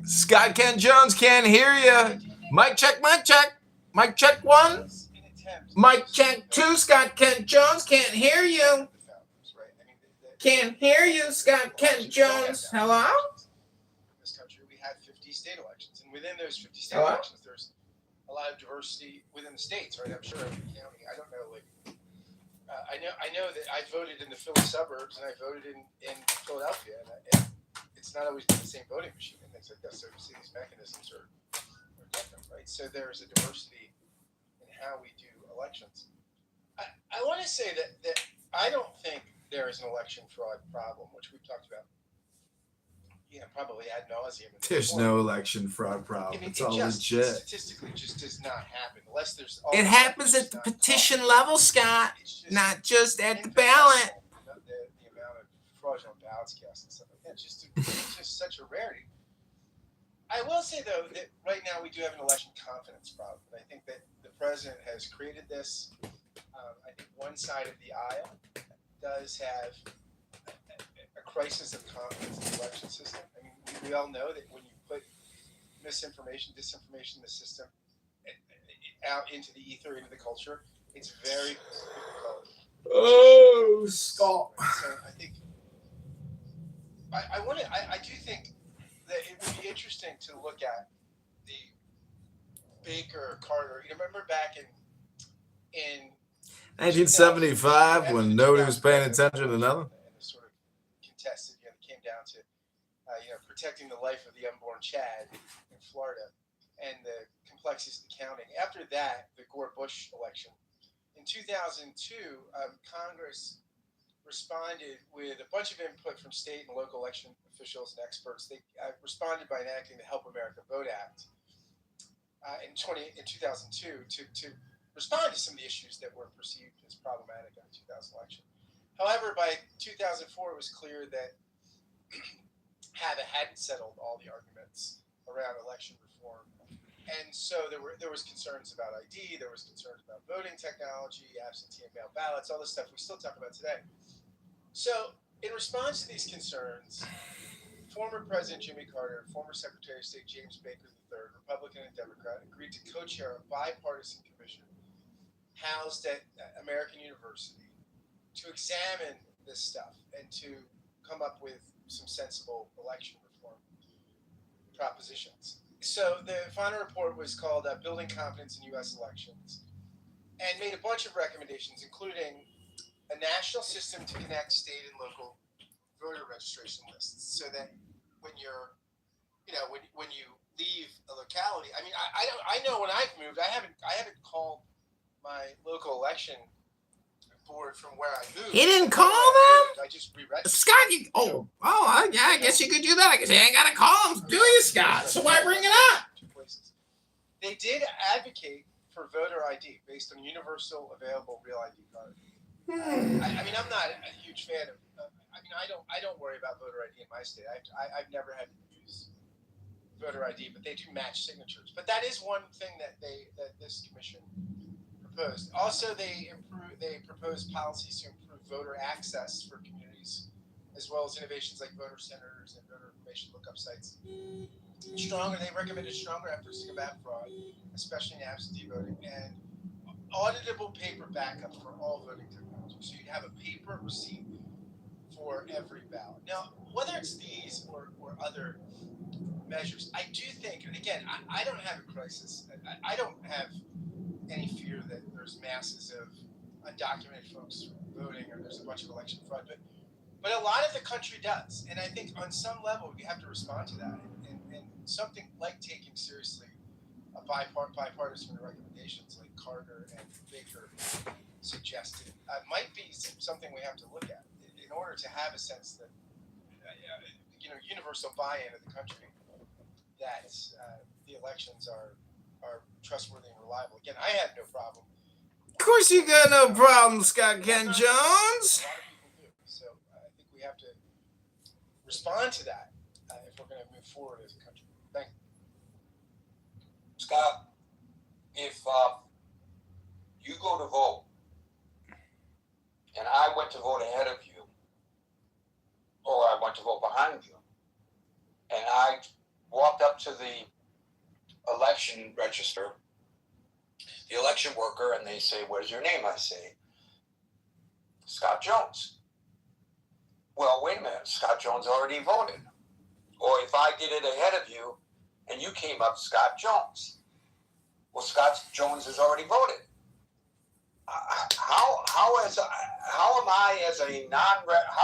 Scott Kent Jones can't hear you. Mic check. Mic check 1. Mic check 2. Scott Kent Jones can't hear you. Can't hear you, Scott Kent Jones. Hello? In this country, we have 50 state elections, and within those 50 state elections, there's a lot of diversity within the states, right? I'm sure every county. I don't know, I know that I voted in the Philly suburbs, and I voted in Philadelphia, and it's not always been the same voting machine and things like that. So see, these mechanisms are different, right? So there's a diversity in how we do elections. I want to say that I don't think there is an election fraud problem, which we've talked about, probably ad nauseum. There's no election fraud problem. It's all legit. Statistically, just does not happen unless there's. It happens at the petition level, Scott, not just at the ballot. The amount of fraudulent ballots cast and stuff like that, it's just such a rarity. I will say though that right now we do have an election confidence problem. I think that the president has created this. I think one side of the aisle does have a crisis of confidence in the election system. I mean, we all know that when you put misinformation, disinformation in the system out into the ether, into the culture, it's very difficult. Oh, Scott. So I think I do think that it would be interesting to look at the Baker Carter. Remember back in 1975 when nobody was paying attention to nothing. And the sort of contested, it came down to protecting the life of the unborn Chad in Florida and the complexities of the counting. After that, the Gore-Bush election. In 2002, Congress responded with a bunch of input from state and local election officials and experts. They responded by enacting the Help America Vote Act in 2002 to respond to some of the issues that were perceived as problematic in the 2000 election. However, by 2004, it was clear that HAVA hadn't settled all the arguments around election reform. And so there was concerns about ID, there was concerns about voting technology, absentee and mail ballots, all this stuff we still talk about today. So in response to these concerns, former President Jimmy Carter and former Secretary of State James Baker III, Republican and Democrat, agreed to co-chair a bipartisan commission housed at American University to examine this stuff and to come up with some sensible election reform propositions. So the final report was called Building Confidence in U.S. Elections and made a bunch of recommendations, including a national system to connect state and local voter registration lists so that when you're, when you leave a locality, I mean, I know when I've moved, I haven't called my local election board from where I moved. He didn't call them? I just re-registered. Scott, I guess you could do that. I guess you ain't got to call them, do you, Scott? So why bring it up? They did advocate for voter ID based on universal available real ID card. I mean, I'm not a huge fan of. I don't worry about voter ID in my state. I've never had to use voter ID, but they do match signatures. But that is one thing that this commission proposed. Also, they proposed policies to improve voter access for communities, as well as innovations like voter centers and voter information lookup sites. They recommended stronger efforts to combat fraud, especially in absentee voting, and auditable paper backup for all voting technology. So you'd have a paper receipt for every ballot. Now, whether it's these or other measures, I do think, and again, I don't have a crisis. I don't have any fear that there's masses of undocumented folks voting or there's a bunch of election fraud, but a lot of the country does. And I think on some level, we have to respond to that. And something like taking seriously a bipartisan recommendations like Carter and Baker suggested might be something we have to look at in order to have a sense that universal buy-in of the country that the elections are trustworthy and reliable. Again, I had no problem. Of course, you got no problem, Scott Ken Jones. A lot of people do. So I think we have to respond to that if we're going to move forward as a country. Thank you. Scott, if you go to vote and I went to vote ahead of you, or I went to vote behind you, and I walked up to the election register, the election worker, and they say, "What is your name?" I say, "Scott Jones." Well, wait a minute, Scott Jones already voted. Or if I did it ahead of you and you came up, Scott Jones. Well, Scott Jones has already voted. How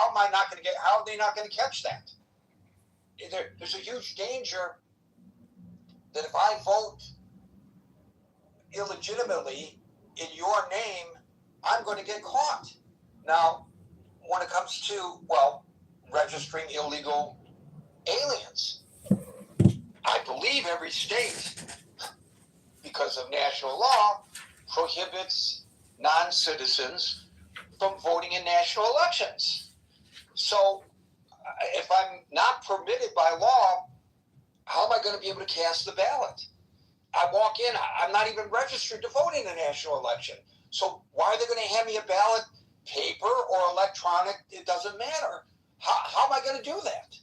am I not going to get? How are they not going to catch that? There's a huge danger that if I vote illegitimately in your name, I'm going to get caught. Now, when it comes to registering illegal aliens, I believe every state, because of national law, prohibits non-citizens from voting in national elections. So if I'm not permitted by law, how am I going to be able to cast the ballot? I walk in, I'm not even registered to vote in a national election. So why are they going to hand me a ballot, paper or electronic? It doesn't matter. How am I going to do that?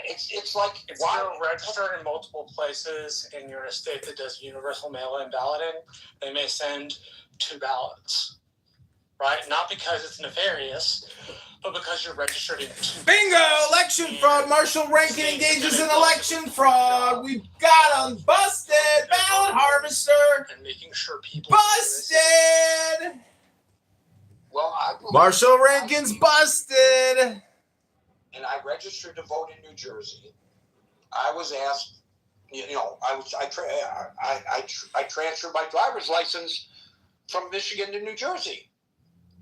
It's like... If you're registered in multiple places and you're in a state that does universal mail-in balloting, they may send 2 ballots, right? Not because it's nefarious, but because you're registered in 2 Bingo! Election fraud. Marshall Rankin engages in election fraud. We've got him busted. Ballot harvester. and making sure people... Busted! Well, Marshall Rankin's busted. And I registered to vote in New Jersey. I was asked, I transferred my driver's license from Michigan to New Jersey.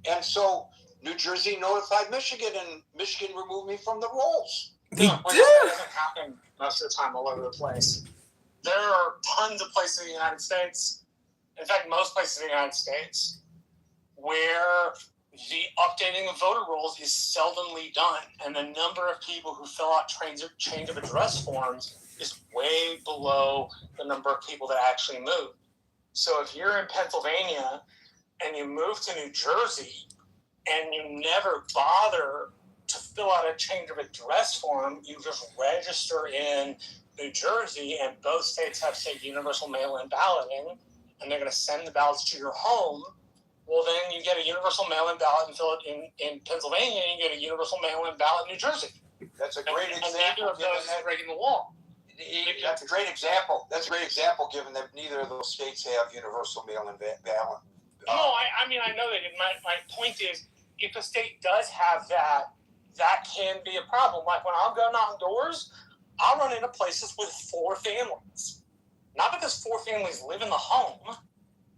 And so New Jersey notified Michigan, and Michigan removed me from the rolls. They That do. doesn't happen most of the time all over the place. There are tons of places in the United States, in fact, most places in the United States, where the updating of voter rolls is seldomly done, and the number of people who fill out change of address forms is way below the number of people that actually move. So if you're in Pennsylvania and you move to New Jersey and you never bother to fill out a change of address form, you just register in New Jersey, and both states have, say, universal mail-in balloting, and they're going to send the ballots to your home. Well, then you get a universal mail-in ballot and fill it in Pennsylvania, and you get a universal mail-in ballot in New Jersey. That's a great example. And neither of those is breaking the law. That's a great example. That's a great example, given that neither of those states have universal mail-in ballot. No, I mean, I know that. My point is, if a state does have that, that can be a problem. Like when I'll go knock doors, I'll run into places with 4 families. Not because 4 families live in the home,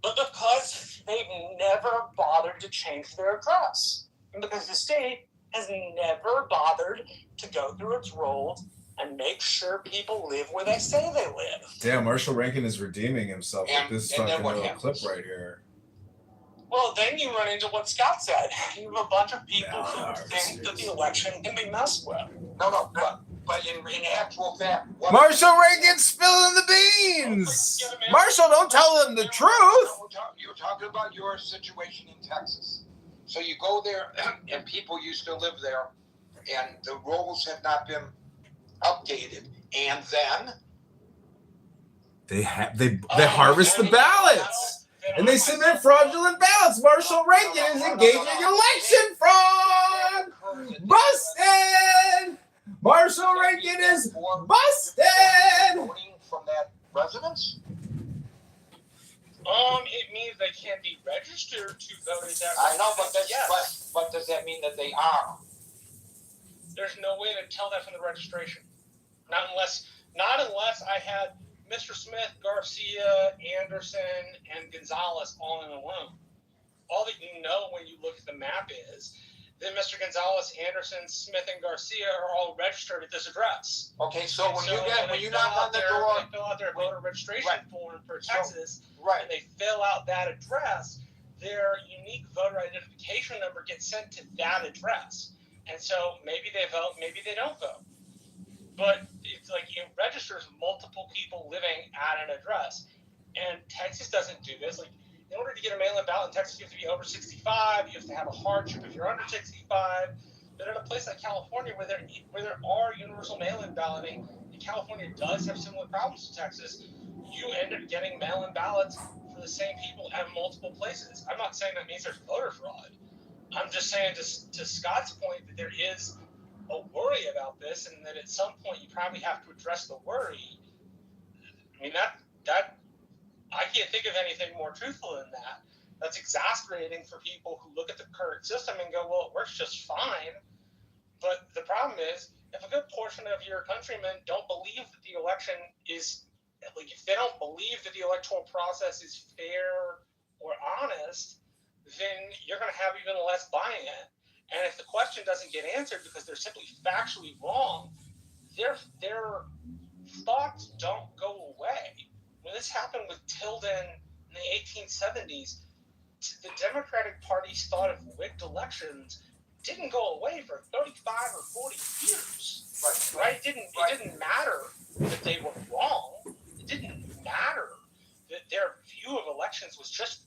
but because they've never bothered to change their address. And because the state has never bothered to go through its rolls and make sure people live where they say they live. Damn, Marshall Rankin is redeeming himself with this fucking little clip right here. Well, then you run into what Scott said. You have a bunch of people who think that the election can be messed with. No, but in actual fact... Marshall Rankin spilling the beans! Marshall, don't tell them the truth! You're talking about your situation in Texas. So you go there, and people used to live there, and the rolls have not been updated. And then... They harvest the ballots! And they submit fraudulent ballots. Marshall Rankin is engaging in election fraud. Busted. Marshall Rankin is busted. Voting from that residence? It means they can't be registered to vote in that. I know, but does that mean that they are? There's no way to tell that from the registration. Not unless I had Mr. Smith, Garcia, Anderson, and Gonzalez all in a room. All that you know when you look at the map is that Mr. Gonzalez, Anderson, Smith, and Garcia are all registered at this address. Okay, so when you knock on the door, when they fill out their voter registration form for Texas, and they fill out that address, their unique voter identification number gets sent to that address. And so maybe they vote, maybe they don't vote. But it's like it registers multiple people living at an address. And Texas doesn't do this. Like, in order to get a mail-in ballot in Texas, you have to be over 65. You have to have a hardship if you're under 65. But in a place like California, where there are universal mail-in balloting, and California does have similar problems to Texas, you end up getting mail-in ballots for the same people at multiple places. I'm not saying that means there's voter fraud. I'm just saying, to Scott's point, that there is a worry about this, and that at some point you probably have to address the worry. I mean, that I can't think of anything more truthful than that. That's exasperating for people who look at the current system and go, well, it works just fine. But the problem is, if a good portion of your countrymen don't believe that the election is, like, if they don't believe that the electoral process is fair or honest, then you're going to have even less buying it. And if the question doesn't get answered because they're simply factually wrong, their thoughts don't go away. When this happened with Tilden in the 1870s, the Democratic Party's thought of rigged elections didn't go away for 35 or 40 years. Right? It didn't matter that they were wrong. It didn't matter that their view of elections was just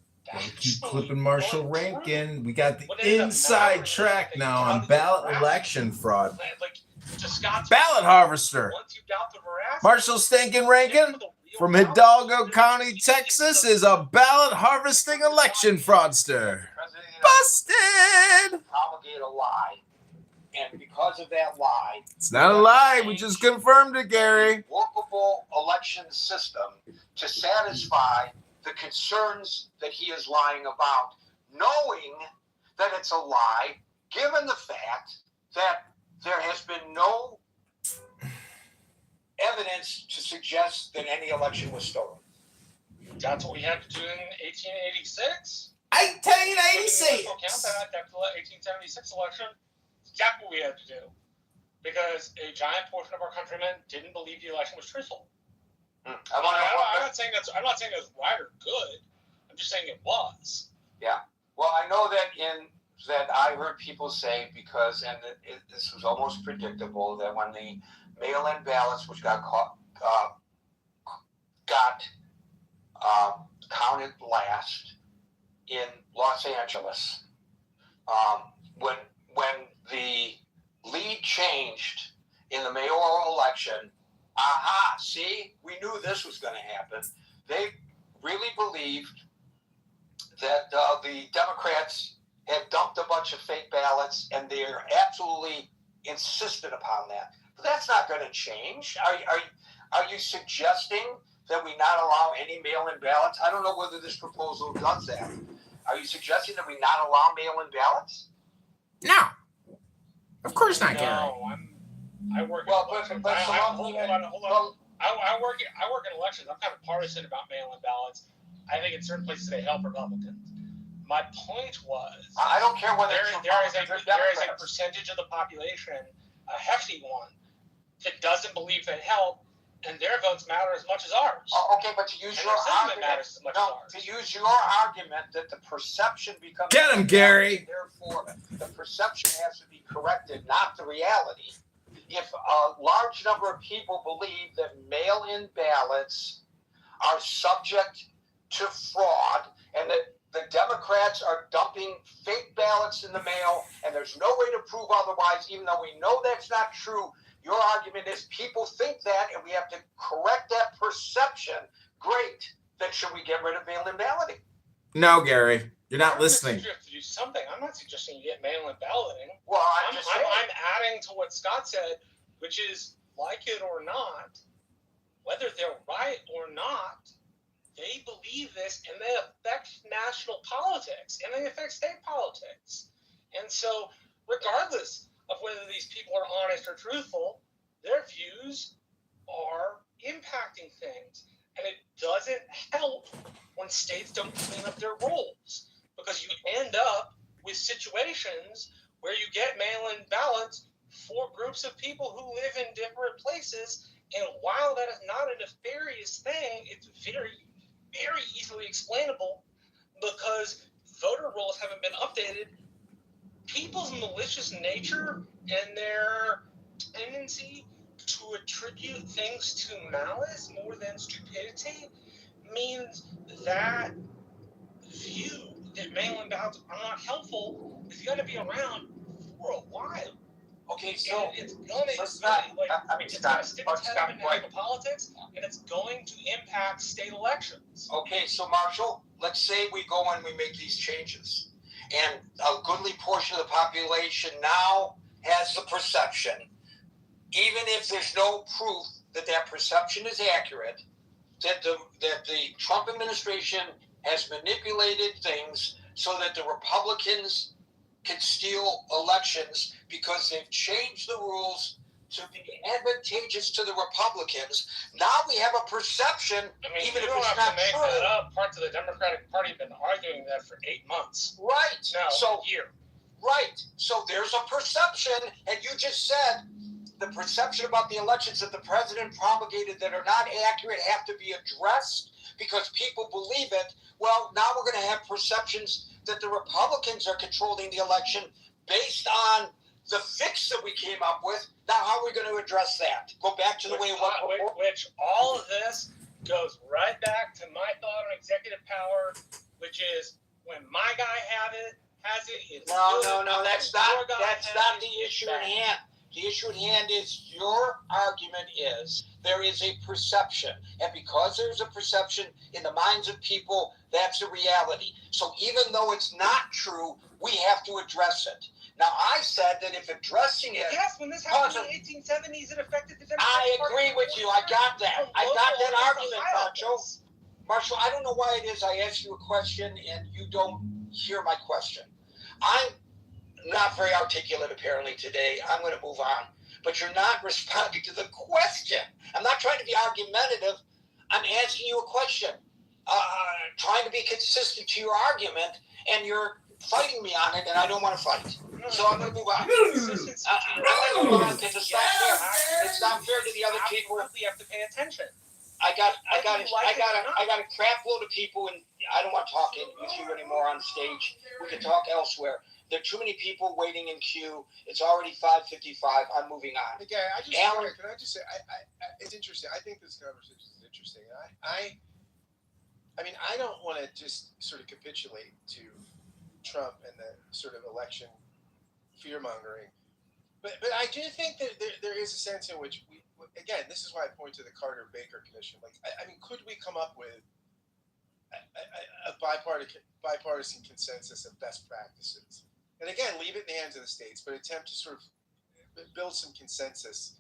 keep clipping Marshall Rankin. We got the inside track now on ballot election fraud. Ballot harvester. Marshall Stankin Rankin from Hidalgo County, Texas, is a ballot harvesting election fraudster. Busted! Promulgate a lie, and because of that lie, it's not a lie. We just confirmed it, Gary. Workable election system to satisfy the concerns that he is lying about, knowing that it's a lie, given the fact that there has been no evidence to suggest that any election was stolen. That's what we had to do in 1886. 1886. After the 1876 election, that's what we had to do, because a giant portion of our countrymen didn't believe the election was truthful. I'm not saying that's right or good. I'm just saying it was. Yeah. Well, I know that I heard people say, because, and this was almost predictable, that when the mail-in ballots, which got counted last in Los Angeles, when the lead changed in the mayoral election, see, we knew this was going to happen. They really believed that the Democrats had dumped a bunch of fake ballots, and they're absolutely insistent upon that. But that's not going to change. Are you suggesting that we not allow any mail-in ballots? I don't know whether this proposal does that. Are you suggesting that we not allow mail-in ballots? No. Of course not, Gary. No, I work. Well, hold on. I work in elections. I'm kind of partisan about mail-in ballots. I think in certain places they help Republicans. My point was, I don't care whether there is a percentage of the population, a hefty one, that doesn't believe they help, and their votes matter as much as ours. Okay, but to use your argument that the perception becomes... Get him, Gary! Therefore, the perception has to be corrected, not the reality. If a large number of people believe that mail-in ballots are subject to fraud, and that the Democrats are dumping fake ballots in the mail, and there's no way to prove otherwise, even though we know that's not true, your argument is people think that, and we have to correct that perception. Great. Then should we get rid of mail-in balloting? No, Gary. You're not listening. You have to do something. I'm not suggesting you get mail-in balloting. Well, I'm adding to what Scott said, which is, like it or not, whether they're right or not, they believe this, and they affect national politics, and they affect state politics. And so, regardless of whether these people are honest or truthful, their views are impacting things. And it doesn't help when states don't clean up their rules, because you end up with situations where you get mail-in ballots for groups of people who live in different places. And while that is not a nefarious thing, it's very, very easily explainable because voter rolls haven't been updated. People's malicious nature and their tendency to attribute things to malice more than stupidity means that view that mail-in ballots are not helpful is going to be around for a while. Okay, so And it's going to Scott, it's going to stick its head up in national politics, and it's going to impact state elections. Okay, so Marshall, let's say we go and we make these changes, and a goodly portion of the population now has the perception, even if there's no proof that that perception is accurate, that the Trump administration has manipulated things so that the Republicans can steal elections because they've changed the rules to be advantageous to the Republicans. Now we have a perception, even if it's not true. That up. Parts of the Democratic Party have been arguing that for 8 months. Right. No, so a year. Right. So there's a perception, and you just said the perception about the elections that the president promulgated that are not accurate have to be addressed because people believe it. Well, now we're going to have perceptions that the Republicans are controlling the election based on the fix that we came up with. Now, how are we going to address that? Go back to the way it was before? Which all of this goes right back to my thought on executive power, which is when my guy has it. It's No. That's not the issue at hand. The issue at hand is your argument is there is a perception. And because there's a perception in the minds of people, that's a reality. So even though it's not true, we have to address it. Now, I said that if addressing it... Yes, when this happened in the 1870s, it affected the Democratic I Party. agree with you. I got that. I got that argument, Marshall. Marshall, I don't know why it is I ask you a question and you don't hear my question. I'm not very articulate, apparently, today. I'm going to move on. But you're not responding to the question. I'm not trying to be argumentative. I'm asking you a question. Trying to be consistent to your argument, and you're fighting me on it, and I don't want to fight. So I'm going to move on. I'm going to move on because it's not fair. It's not fair to the other people. We have to pay attention. I got a crap load of people, and I don't want to talk with you anymore on stage. We can talk elsewhere. There are too many people waiting in queue. It's already 5:55. I'm moving on. Hey, Gary, can I just say, it's interesting. I think this conversation is interesting. I mean, I don't want to just sort of capitulate to Trump and the sort of election fear-mongering. But I do think that there is a sense in which we, again, this is why I point to the Carter-Baker Commission. Like, I mean, could we come up with a bipartisan consensus of best practices? And again, leave it in the hands of the states, but attempt to sort of build some consensus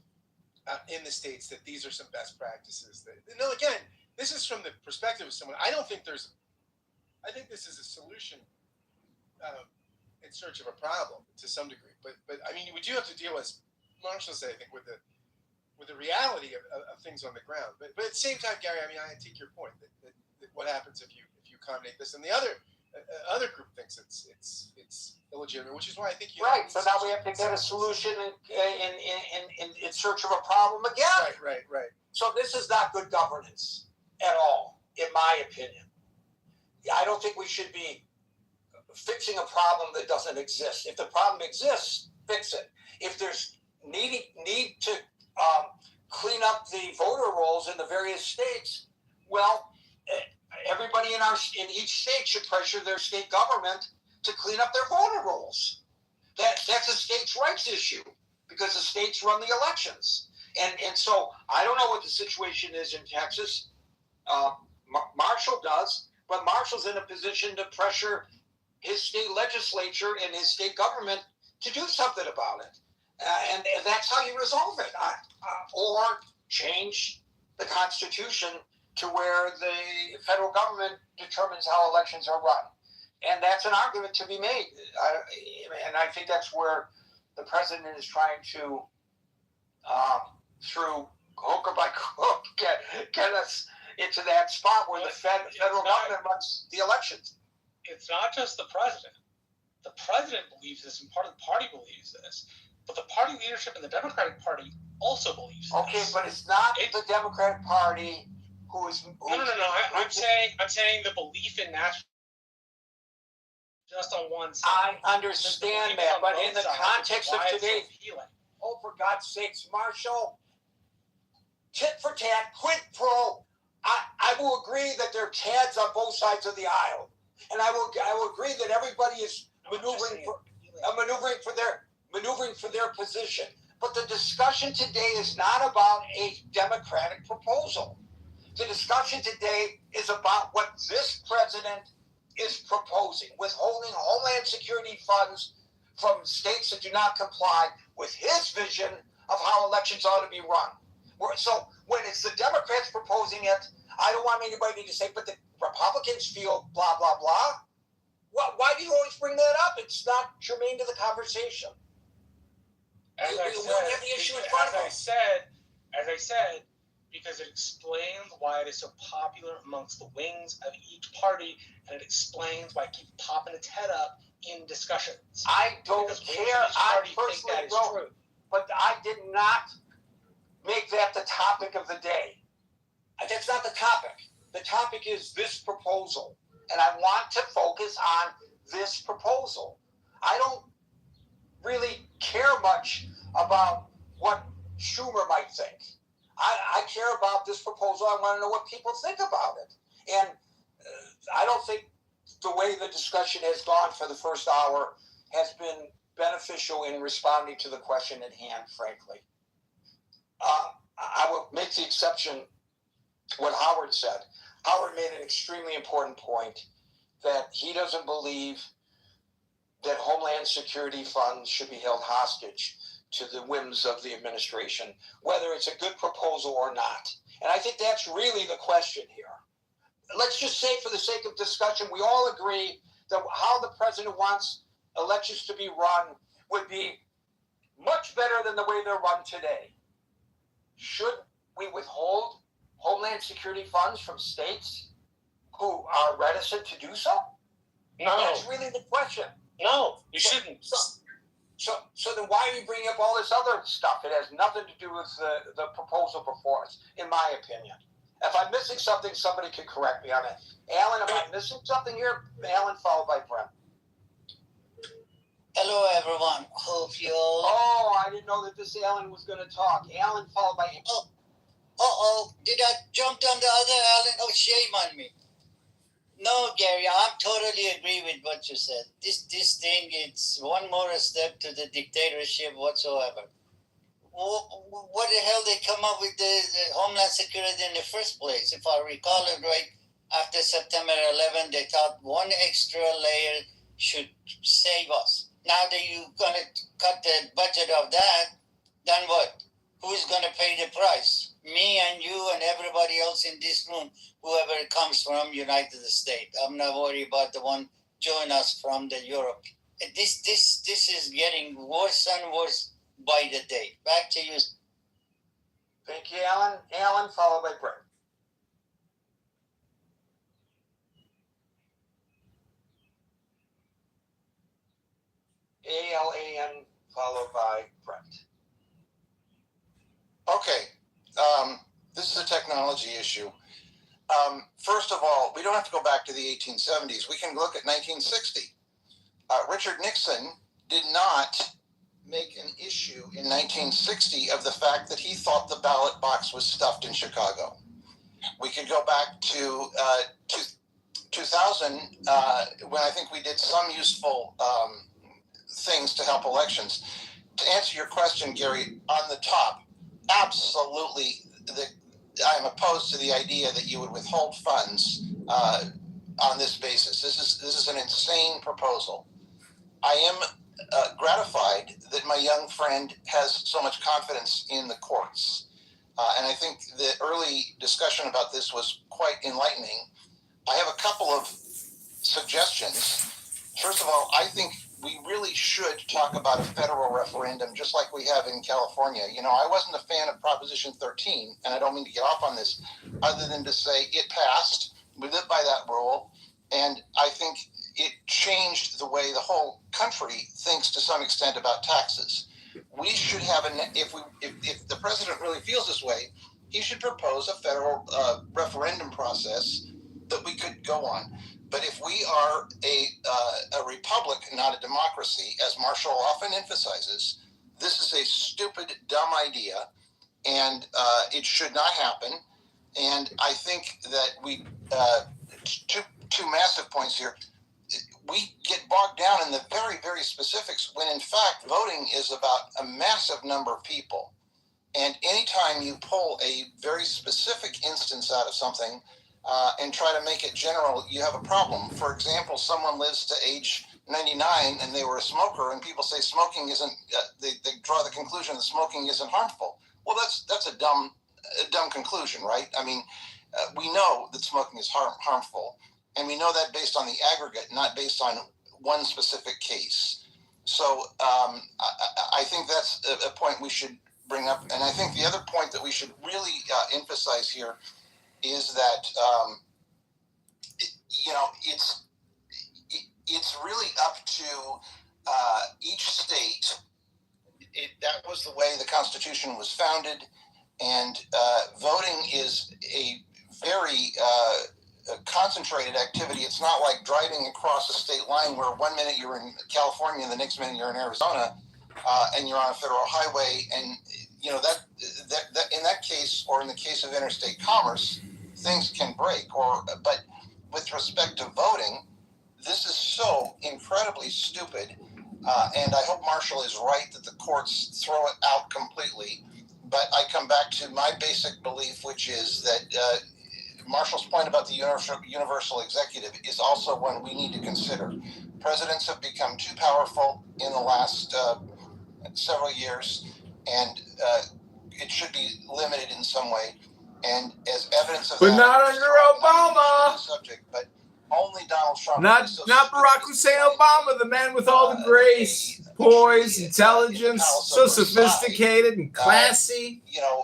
in the states that these are some best practices. Again, this is from the perspective of someone. I think this is a solution in search of a problem to some degree. But I mean, we do have to deal, as Marshall said, I think, with the reality of things on the ground. But at the same time, Gary, I mean, I take your point that what happens if you accommodate this, and the other group thinks it's illegitimate, which is why I think you right. So now we have to get a solution in search of a problem again. Right. So this is not good governance at all, in my opinion. I don't think we should be fixing a problem that doesn't exist. If the problem exists, fix it. If there's need to clean up the voter rolls in the various states, well, everybody in each state should pressure their state government to clean up their voter rolls. That's a states' rights issue because the states run the elections. And so I don't know what the situation is in Texas. Marshall does, but Marshall's in a position to pressure his state legislature and his state government to do something about it. And that's how you resolve it. Or change the Constitution to where the federal government determines how elections are run. And that's an argument to be made. And I think that's where the president is trying to, through hook or by crook get us into that spot where the federal government runs the elections. It's not just the president. The president believes this, and part of the party believes this. But the party leadership in the Democratic Party also believes this. Okay, but it's not the Democratic Party who is. No. I'm saying the belief in national. Just on one side. I understand that, but in the context of today, oh, for God's sakes, Marshall, tit for tat, quid pro. I will agree that there are tads on both sides of the aisle, and I will agree that everybody is maneuvering for their position. But the discussion today is not about a Democratic proposal. The discussion today is about what this president is proposing, withholding Homeland Security funds from states that do not comply with his vision of how elections ought to be run. So when it's the Democrats proposing it, I don't want anybody to say, but the Republicans feel blah, blah, blah. Why do you always bring that up? It's not germane to the conversation. As I said, because it explains why it is so popular amongst the wings of each party, and it explains why it keeps popping its head up in discussions. I don't care. I personally don't. But I did not make that the topic of the day. That's not the topic. The topic is this proposal. And I want to focus on this proposal. I don't really care much about what Schumer might think. I care about this proposal. I want to know what people think about it. And I don't think the way the discussion has gone for the first hour has been beneficial in responding to the question at hand, frankly. I will make the exception what Howard said. Howard made an extremely important point that he doesn't believe that Homeland Security funds should be held hostage to the whims of the administration, whether it's a good proposal or not. And I think that's really the question here. Let's just say, for the sake of discussion, we all agree that how the president wants elections to be run would be much better than the way they're run today. Should we withhold Homeland Security funds from states who are reticent to do so? No. That's really the question. No, you shouldn't. So then why are you bringing up all this other stuff? It has nothing to do with the proposal before us, in my opinion. If I'm missing something, somebody could correct me on it. Alan, am I missing something here? Alan, followed by Brent. Hello, everyone. Hope you all... Oh, I didn't know that this Alan was going to talk. Alan, followed by... Did I jump on the other Alan? Oh, shame on me. No, Gary, I totally agree with what you said. This thing, it's one more step to the dictatorship whatsoever. What the hell they come up with the Homeland Security in the first place? If I recall it right, after September 11, they thought one extra layer should save us. Now that you're going to cut the budget of that, then what? Who's going to pay the price? Me and you and everybody else in this room, whoever comes from United States. I'm not worried about the one joining us from the Europe. This is getting worse and worse by the day. Back to you. Thank you, Alan. Alan, followed by Brent. ALAN, followed by Brent. Okay, this is a technology issue. First of all, we don't have to go back to the 1870s. We can look at 1960. Richard Nixon did not make an issue in 1960 of the fact that he thought the ballot box was stuffed in Chicago. We could go back to 2000 when I think we did some useful things to help elections. To answer your question, Gary, on the top, absolutely, I'm opposed to the idea that you would withhold funds on this basis. This is an insane proposal. I am gratified that my young friend has so much confidence in the courts. And I think the early discussion about this was quite enlightening. I have a couple of suggestions. First of all, I think we really should talk about a federal referendum, just like we have in California. You know, I wasn't a fan of Proposition 13, and I don't mean to get off on this, other than to say it passed. We live by that rule, and I think it changed the way the whole country thinks to some extent about taxes. We should have if the president really feels this way, he should propose a federal referendum process that we could go on. But if we are a republic, not a democracy, as Marshall often emphasizes, this is a stupid, dumb idea, and it should not happen. And I think that we two massive points here. We get bogged down in the very, very specifics when, in fact, voting is about a massive number of people. And anytime you pull a very specific instance out of something and try to make it general, you have a problem. For example, someone lives to age 99 and they were a smoker, and people say smoking isn't. They draw the conclusion that smoking isn't harmful. Well, that's a dumb conclusion, right? I mean, we know that smoking is harmful, and we know that based on the aggregate, not based on one specific case. So I think that's a point we should bring up. And I think the other point that we should really emphasize here is that it's really up to each state. That was the way the Constitution was founded, and voting is a very concentrated activity. It's not like driving across a state line where one minute you're in California and the next minute you're in Arizona, and you're on a federal highway. And you know that in that case, or in the case of interstate commerce, things can break. But with respect to voting, this is so incredibly stupid. And I hope Marshall is right that the courts throw it out completely. But I come back to my basic belief, which is that Marshall's point about the universal executive is also one we need to consider. Presidents have become too powerful in the last several years, and it should be limited in some way. And as evidence of but that, not under Obama. Subject, but only Donald Trump. Not Barack Hussein Obama, the man with all the grace, poise, intelligence, so sophisticated and classy.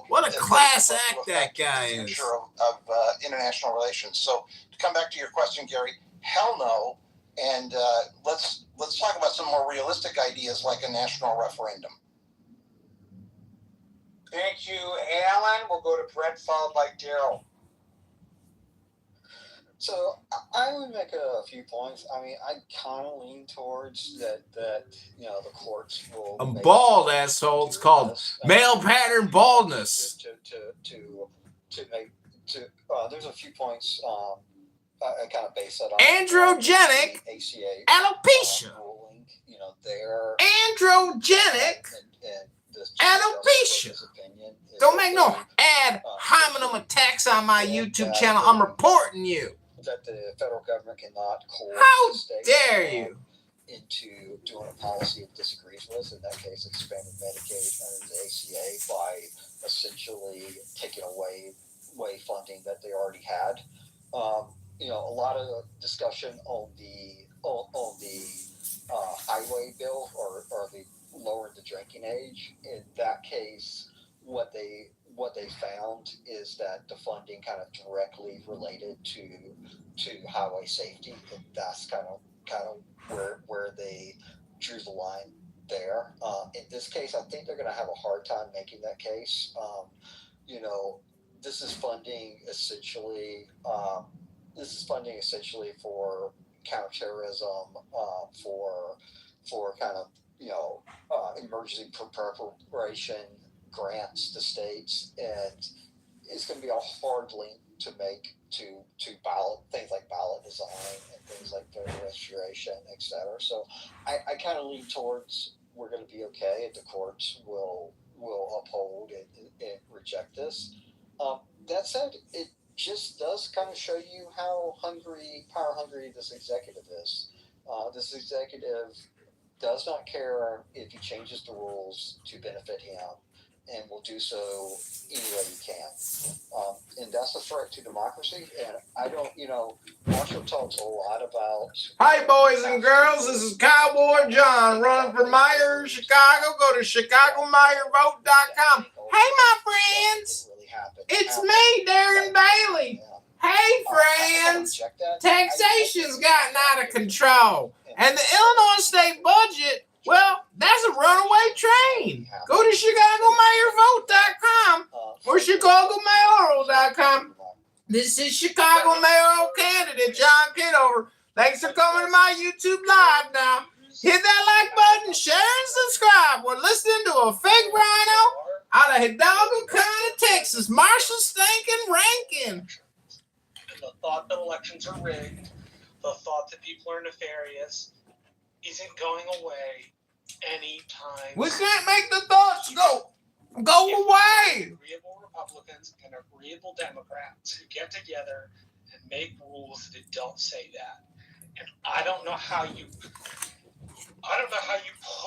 What a class act that guy is. Of international relations. So to come back to your question, Gary, hell no. And let's talk about some more realistic ideas like a national referendum. Thank you, Alan. We'll go to Brett, followed by Daryl. So I would make a few points. I mean, I kind of lean towards that the courts will. I'm bald, asshole. It's called male pattern baldness. There's a few points. I kind of base that on androgenic ACA alopecia. Ruling, their androgenic alopecia. Don't make no ad hominem attacks on my YouTube channel. I'm reporting you. That the federal government cannot coerce How the states dare you into doing a policy it disagrees with. In that case, expanding Medicaid under the ACA by essentially taking away funding that they already had. A lot of discussion on the highway bill or the lower the drinking age. In that case, what they found is that the funding kind of directly related to highway safety, and that's kind of where they drew the line there. In this case, I think they're going to have a hard time making that case. This is funding essentially. For counterterrorism, for kind of emergency preparation grants to states, and it's going to be a hard link to make to ballot things like ballot design and things like voter registration, etc. So I kind of lean towards we're going to be okay, and the courts will uphold and reject this. That said, it just does kind of show you how power hungry this executive is. This executive does not care if he changes the rules to benefit him. and will do so any way you can. And that's a threat to democracy. And I don't, Marshall talks a lot about. Hi, boys and girls. This is Cowboy John running for mayor of Chicago. Go to ChicagoMayorVote.com. Hey, my friends. It's me, Darren Bailey. Hey, friends. Taxation's gotten out of control. And the Illinois state budget, well, that's a runaway train. Go to ChicagoMayorVote.com or ChicagoMayoral.com. This is Chicago mayoral candidate John Kitover. Thanks for coming to my YouTube live now. Hit that like button, share, and subscribe. We're listening to a fake rhino out of Hidalgo County, Texas. Marshall Stinking Rankin. The thought that elections are rigged, the thought that people are nefarious, isn't going away anytime. We can't make the thoughts go away. Agreeable Republicans and agreeable Democrats who get together and make rules that don't say that. And I don't know how you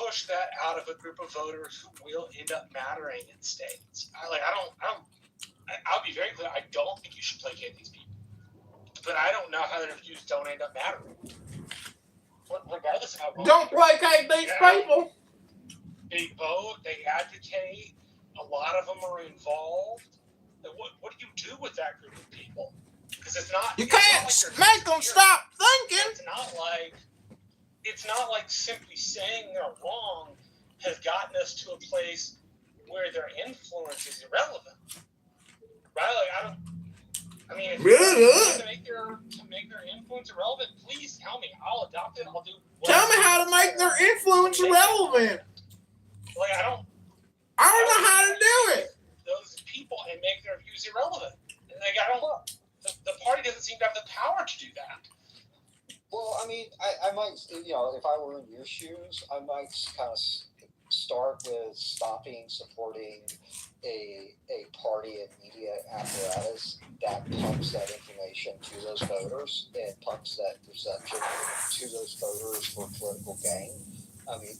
push that out of a group of voters who will end up mattering in states. I'll be very clear. I don't think you should placate these people. But I don't know how their views don't end up mattering. Regardless of how don't placate these people. They vote, they advocate, a lot of them are involved. What do you do with that group of people? Because it's not. You can't make them stop thinking. It's not like simply saying they're wrong has gotten us to a place where their influence is irrelevant. Right? If to make their influence irrelevant, please tell me. I'll adopt it. I'll do. Tell me how to make their influence irrelevant. I don't know how to do it. Those people and make their views irrelevant. The party doesn't seem to have the power to do that. Well, I might, if I were in your shoes, I might kind of start with supporting a party and media apparatus that pumps that information to those voters and pumps that perception to those voters for political gain.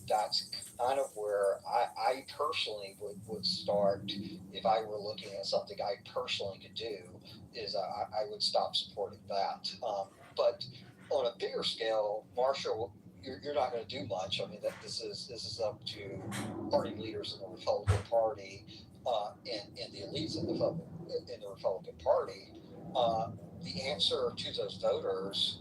That's kind of where I personally would start if I were looking at something I personally could do, is I would stop supporting that. But on a bigger scale, Marshall, you're not going to do much. This is up to party leaders in the Republican Party and the elites in the Republican Party. The answer to those voters,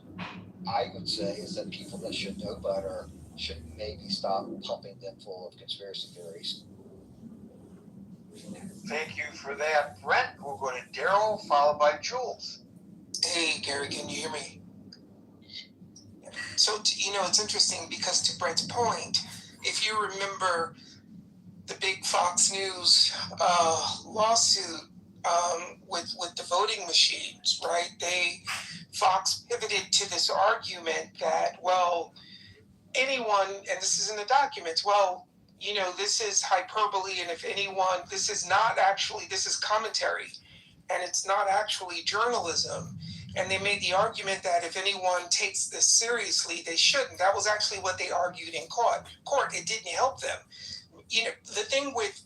I would say, is that people that should know better should maybe stop pumping them full of conspiracy theories. Thank you for that, Brent. We'll go to Daryl, followed by Jules. Hey, Gary, can you hear me? So, it's interesting because to Brent's point, if you remember the big Fox News lawsuit with the voting machines, right? Fox pivoted to this argument that, well, anyone, and this is in the documents, this is hyperbole, and if anyone, this is commentary, and it's not actually journalism. And they made the argument that if anyone takes this seriously, they shouldn't. That was actually what they argued in court. It didn't help them. The thing with,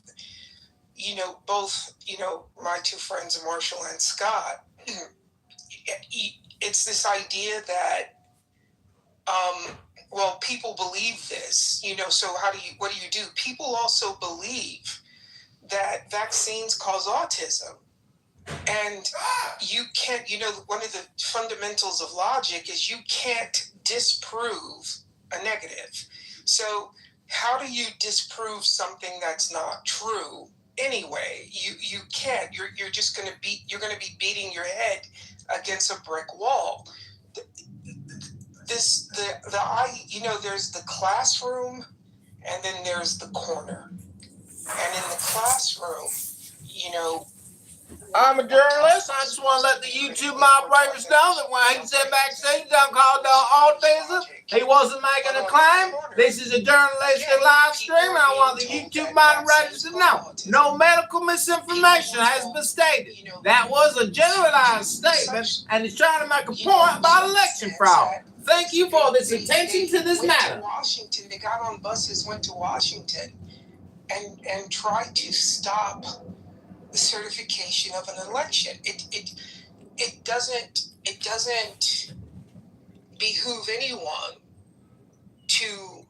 both, my two friends, Marshall and Scott, it's this idea that, people believe this, so what do you do? People also believe that vaccines cause autism. And you can't, one of the fundamentals of logic is you can't disprove a negative. So how do you disprove something that's not true anyway? You can't. You're just going to be beating your head against a brick wall. There's the classroom and then there's the corner. And in the classroom, I'm a journalist. I just want to let the YouTube moderators know that when he said backstage, I'm called autism. He wasn't making a claim. This is a journalistic live stream, and I want the YouTube moderators to know no medical misinformation has been stated. That was a generalized statement, and he's trying to make a point about election fraud. Thank you for this attention to this matter. Washington, they got on buses, went to Washington. and try to stop the certification of an election. It doesn't behoove anyone to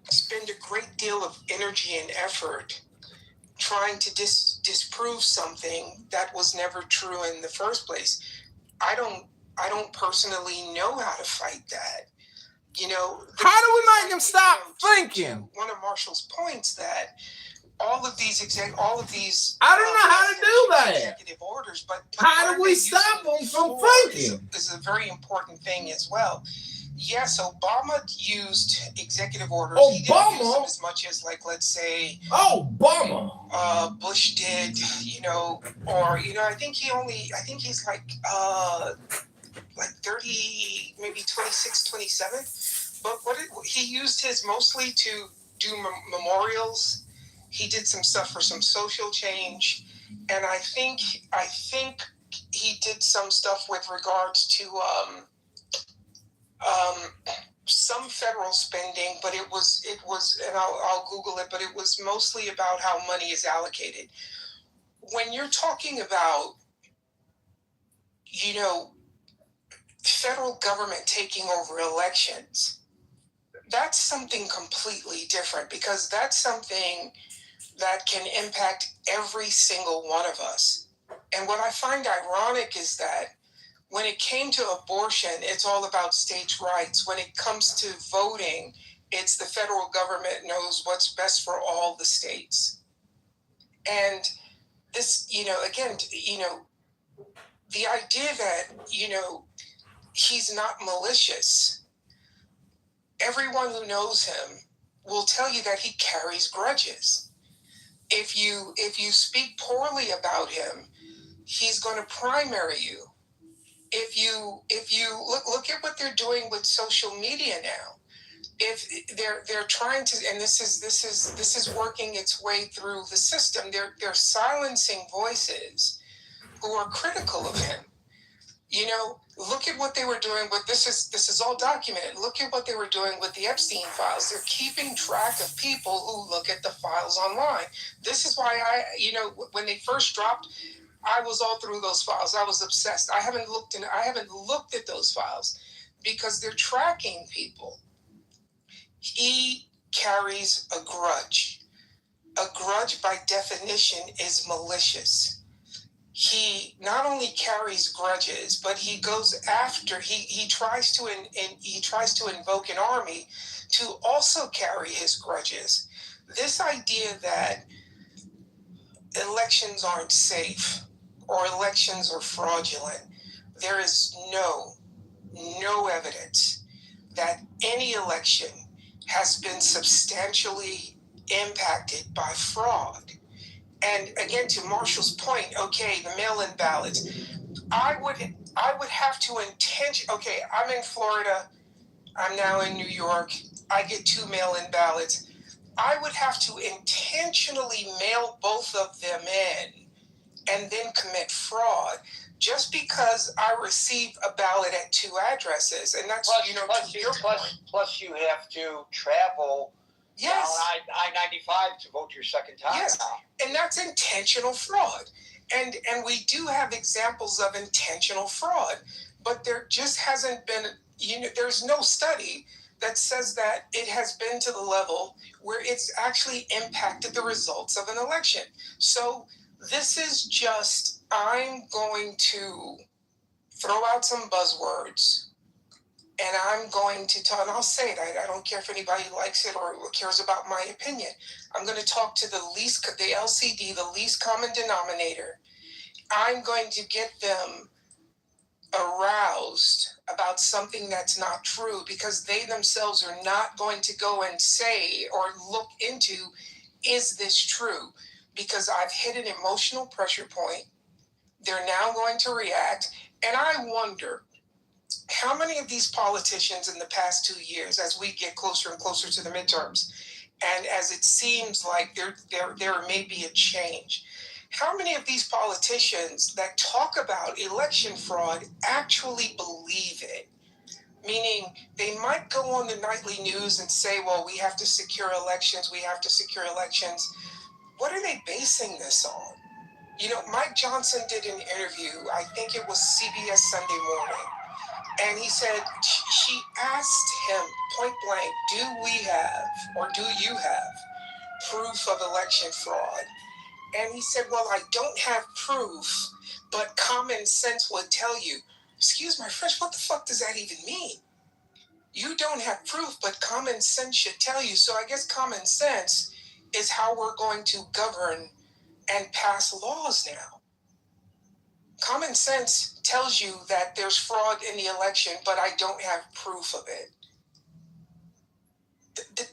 spend a great deal of energy and effort trying to disprove something that was never true in the first place. I don't personally know how to fight that. You know, how do we make him stop thinking? One of Marshall's points that all of these I don't know how to do that. Executive orders, but how do we stop them from thinking? Is a very important thing as well. Yes, Obama used executive orders. He didn't use them as much as, like, let's say, Obama. Bush did. You know, or I think he's like 30, maybe 26, 27. But he used his mostly to do memorials. He did some stuff for some social change, and I think he did some stuff with regards to some federal spending, but it was, and I'll Google it, but it was mostly about how money is allocated. When you're talking about, federal government taking over elections, that's something completely different, because that's something that can impact every single one of us. And what I find ironic is that when it came to abortion, it's all about states' rights. When it comes to voting, it's the federal government knows what's best for all the states. And this, again, the idea that, he's not malicious. Everyone who knows him will tell you that he carries grudges. If you speak poorly about him, he's going to primary you. If you look at what they're doing with social media now, if they're trying to, and this is working its way through the system, they're silencing voices who are critical of him. Look at what they were doing with this is all documented. Look at what they were doing with the Epstein files. They're keeping track of people who look at the files online. This is why when they first dropped, I was all through those files. I was obsessed. I haven't looked at those files because they're tracking people. He carries a grudge. A grudge, by definition, is malicious. He not only carries grudges, but he goes after. He tries to invoke an army to also carry his grudges. This idea that elections aren't safe or elections are fraudulent, there is no evidence that any election has been substantially impacted by fraud. And again, to Marshall's point, okay, the mail-in ballots, I would have to okay, I'm in Florida, I'm now in New York, I get 2 mail-in ballots. I would have to intentionally mail both of them in and then commit fraud just because I received a ballot at 2 addresses. And that's, plus you have to travel down I-95 to vote your second time. Yes, and that's intentional fraud. And we do have examples of intentional fraud, but there just hasn't been, there's no study that says that it has been to the level where it's actually impacted the results of an election. So this is just, I'm going to throw out some buzzwords, and I'm going to talk, and I'll say it, I don't care if anybody likes it or cares about my opinion. I'm going to talk to the LCD, the least common denominator. I'm going to get them aroused about something that's not true, because they themselves are not going to go and say or look into, is this true? Because I've hit an emotional pressure point. They're now going to react. And I wonder how many of these politicians in the past 2 years, as we get closer and closer to the midterms, and as it seems like there may be a change, how many of these politicians that talk about election fraud actually believe it? Meaning they might go on the nightly news and say, well, we have to secure elections, we have to secure elections. What are they basing this on? You know, Mike Johnson did an interview, I think it was CBS Sunday Morning, and he said, she asked him point blank, do we have, or do you have, proof of election fraud? And he said, well, I don't have proof, but common sense would tell you. Excuse my French, what the fuck does that even mean? You don't have proof, but common sense should tell you. So I guess common sense is how we're going to govern and pass laws now. Common sense tells you that there's fraud in the election, but I don't have proof of it.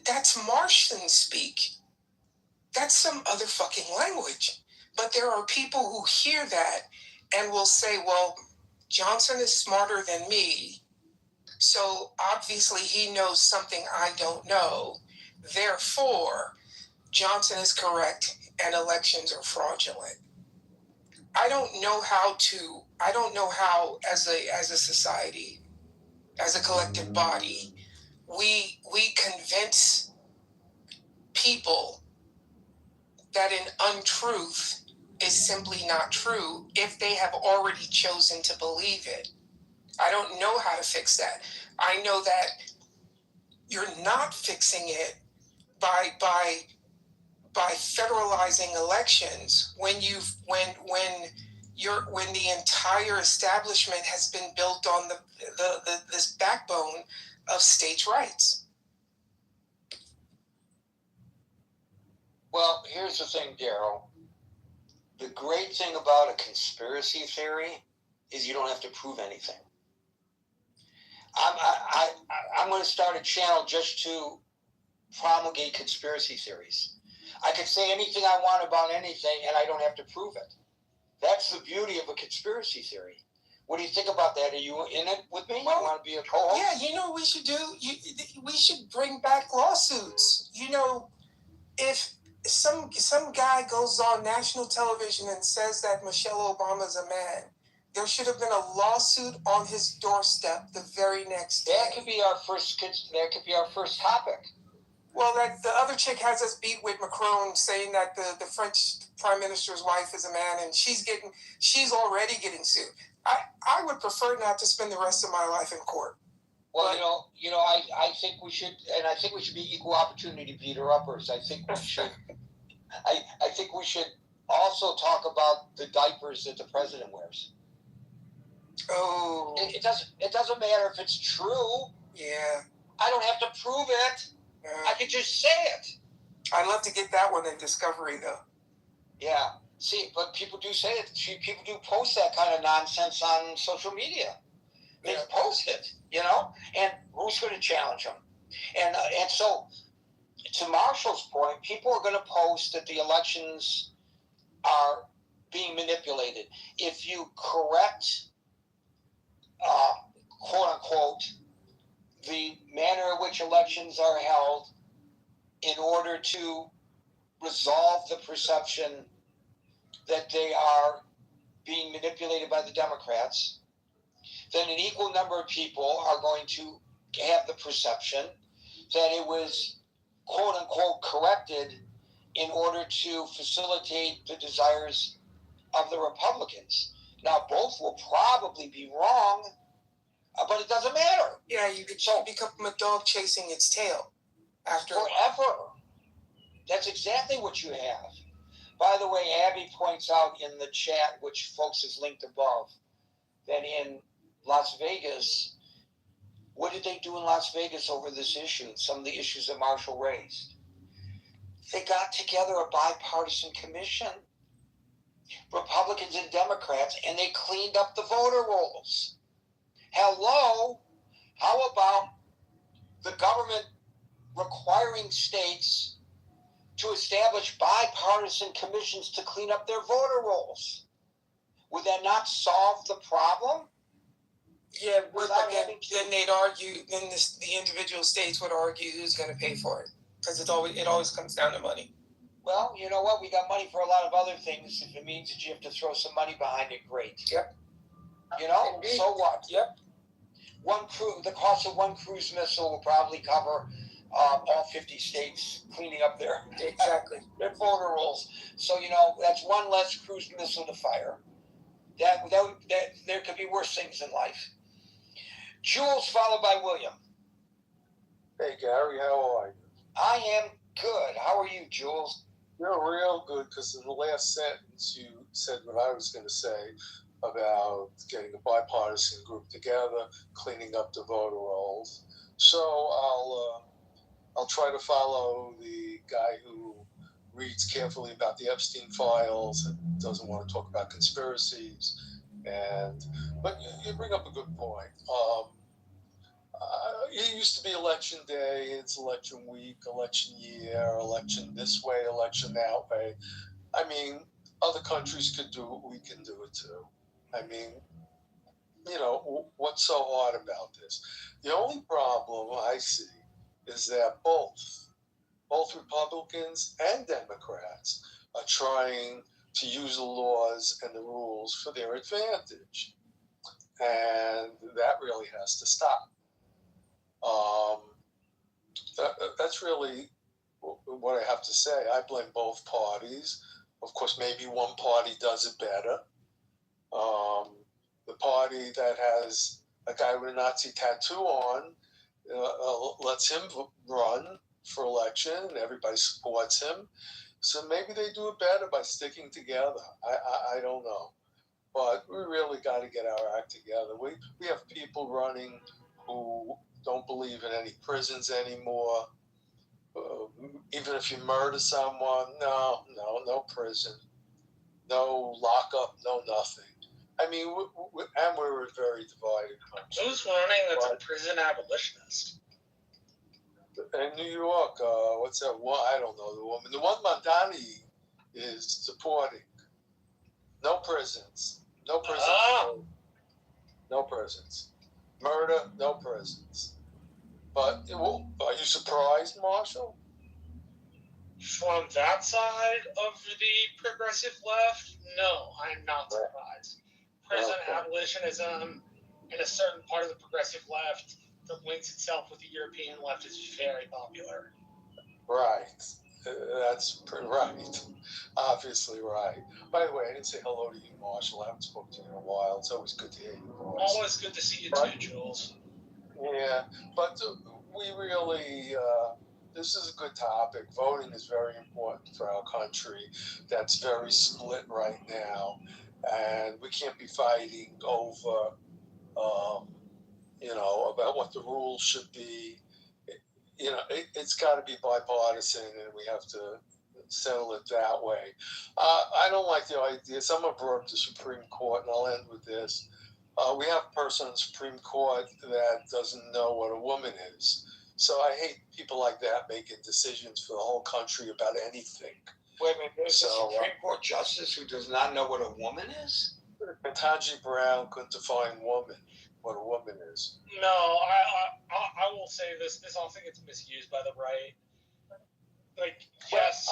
That's Martian speak. That's some other fucking language. But there are people who hear that and will say, well, Johnson is smarter than me, so obviously he knows something I don't know. Therefore, Johnson is correct and elections are fraudulent. I don't know how as a society, as a collective body, we convince people that an untruth is simply not true if they have already chosen to believe it. I don't know how to fix that. I know that you're not fixing it by federalizing elections when the entire establishment has been built on this backbone of states' rights. Well, here's the thing, Daryl. The great thing about a conspiracy theory is you don't have to prove anything. I'm going to start a channel just to promulgate conspiracy theories. I can say anything I want about anything, and I don't have to prove it. That's the beauty of a conspiracy theory. What do you think about that? Are you in it with me? Well, you want to be a co-host? Yeah, you know what we should do? We should bring back lawsuits. You know, if some guy goes on national television and says that Michelle Obama's a man, there should have been a lawsuit on his doorstep the very next day. That could be our first topic. Well, that the other chick has us beat with Macron saying that the French prime minister's wife is a man, and she's already getting sued. I would prefer not to spend the rest of my life in court. Well, I think we should, and I think we should be equal opportunity beater uppers. I think we should. I think we should also talk about the diapers that the president wears. Oh, it doesn't matter if it's true. Yeah, I don't have to prove it. I could just say it. I'd love to get that one in Discovery, though. Yeah. See, but people do say it. People do post that kind of nonsense on social media. They post it, and who's going to challenge them? And so, to Marshall's point, people are going to post that the elections are being manipulated. If you correct, quote unquote, the manner in which elections are held in order to resolve the perception that they are being manipulated by the Democrats, then an equal number of people are going to have the perception that it was, quote unquote, corrected in order to facilitate the desires of the Republicans. Now, both will probably be wrong, but it doesn't matter. Yeah, you could become a dog chasing its tail after forever. That's exactly what you have. By the way, Abby points out in the chat, which folks is linked above, that in Las Vegas, what did they do in Las Vegas over this issue? Some of the issues that Marshall raised. They got together a bipartisan commission, Republicans and Democrats, and they cleaned up the voter rolls. Hello? How about the government requiring states to establish bipartisan commissions to clean up their voter rolls? Would that not solve the problem? Yeah, but then they'd argue. Then the individual states would argue who's going to pay for it, because it always comes down to money. Well, you know what? We got money for a lot of other things. If it means that you have to throw some money behind it, great. Yep. So what? Yep. the cost of one cruise missile will probably cover all 50 states cleaning up their voter rolls. So that's one less cruise missile to fire. That there could be worse things in life. Jules, followed by William. Hey Gary, how are you? I am good. How are you, Jules? You're real good, because in the last sentence you said what I was going to say about getting a bipartisan group together, cleaning up the voter rolls. So I'll try to follow the guy who reads carefully about the Epstein files and doesn't want to talk about conspiracies. But you bring up a good point. It used to be election day, it's election week, election year, election this way, election that way. I mean, other countries could do it, we can do it too. I mean, what's so hard about this? The only problem I see is that both Republicans and Democrats are trying to use the laws and the rules for their advantage. And that really has to stop. That's really what I have to say. I blame both parties. Of course, maybe one party does it better. The party that has a guy with a Nazi tattoo on lets him run for election, and everybody supports him. So maybe they do it better by sticking together. I don't know. But we really got to get our act together. We have people running who don't believe in any prisons anymore. Even if you murder someone, no prison, no lockup, no nothing. I mean, and we're a very divided country. Who's running that's a prison abolitionist? In New York, what's that one? I don't know the woman. The one Mandani is supporting. No prisons. No prisons. No prisons. Murder, no prisons. But are you surprised, Marshall? From that side of the progressive left, no, I'm not surprised. Prison abolitionism in a certain part of the progressive left that links itself with the European left is very popular. Right. That's right. Obviously right. By the way, I didn't say hello to you, Marshall. I haven't spoken to you in a while. It's always good to hear your voice. Always good to see you too, Jules. Yeah, but we really, this is a good topic. Voting is very important for our country. That's very split right now. And we can't be fighting over, about what the rules should be. It's got to be bipartisan, and we have to settle it that way. I don't like the idea. Someone brought up the Supreme Court, and I'll end with this. We have a person on the Supreme Court that doesn't know what a woman is. So I hate people like that making decisions for the whole country about anything. Wait a minute, there's a Supreme Court justice who does not know what a woman is? Ketanji Brown couldn't define what a woman is. No, I will say this. This also gets misused by the right. Yes,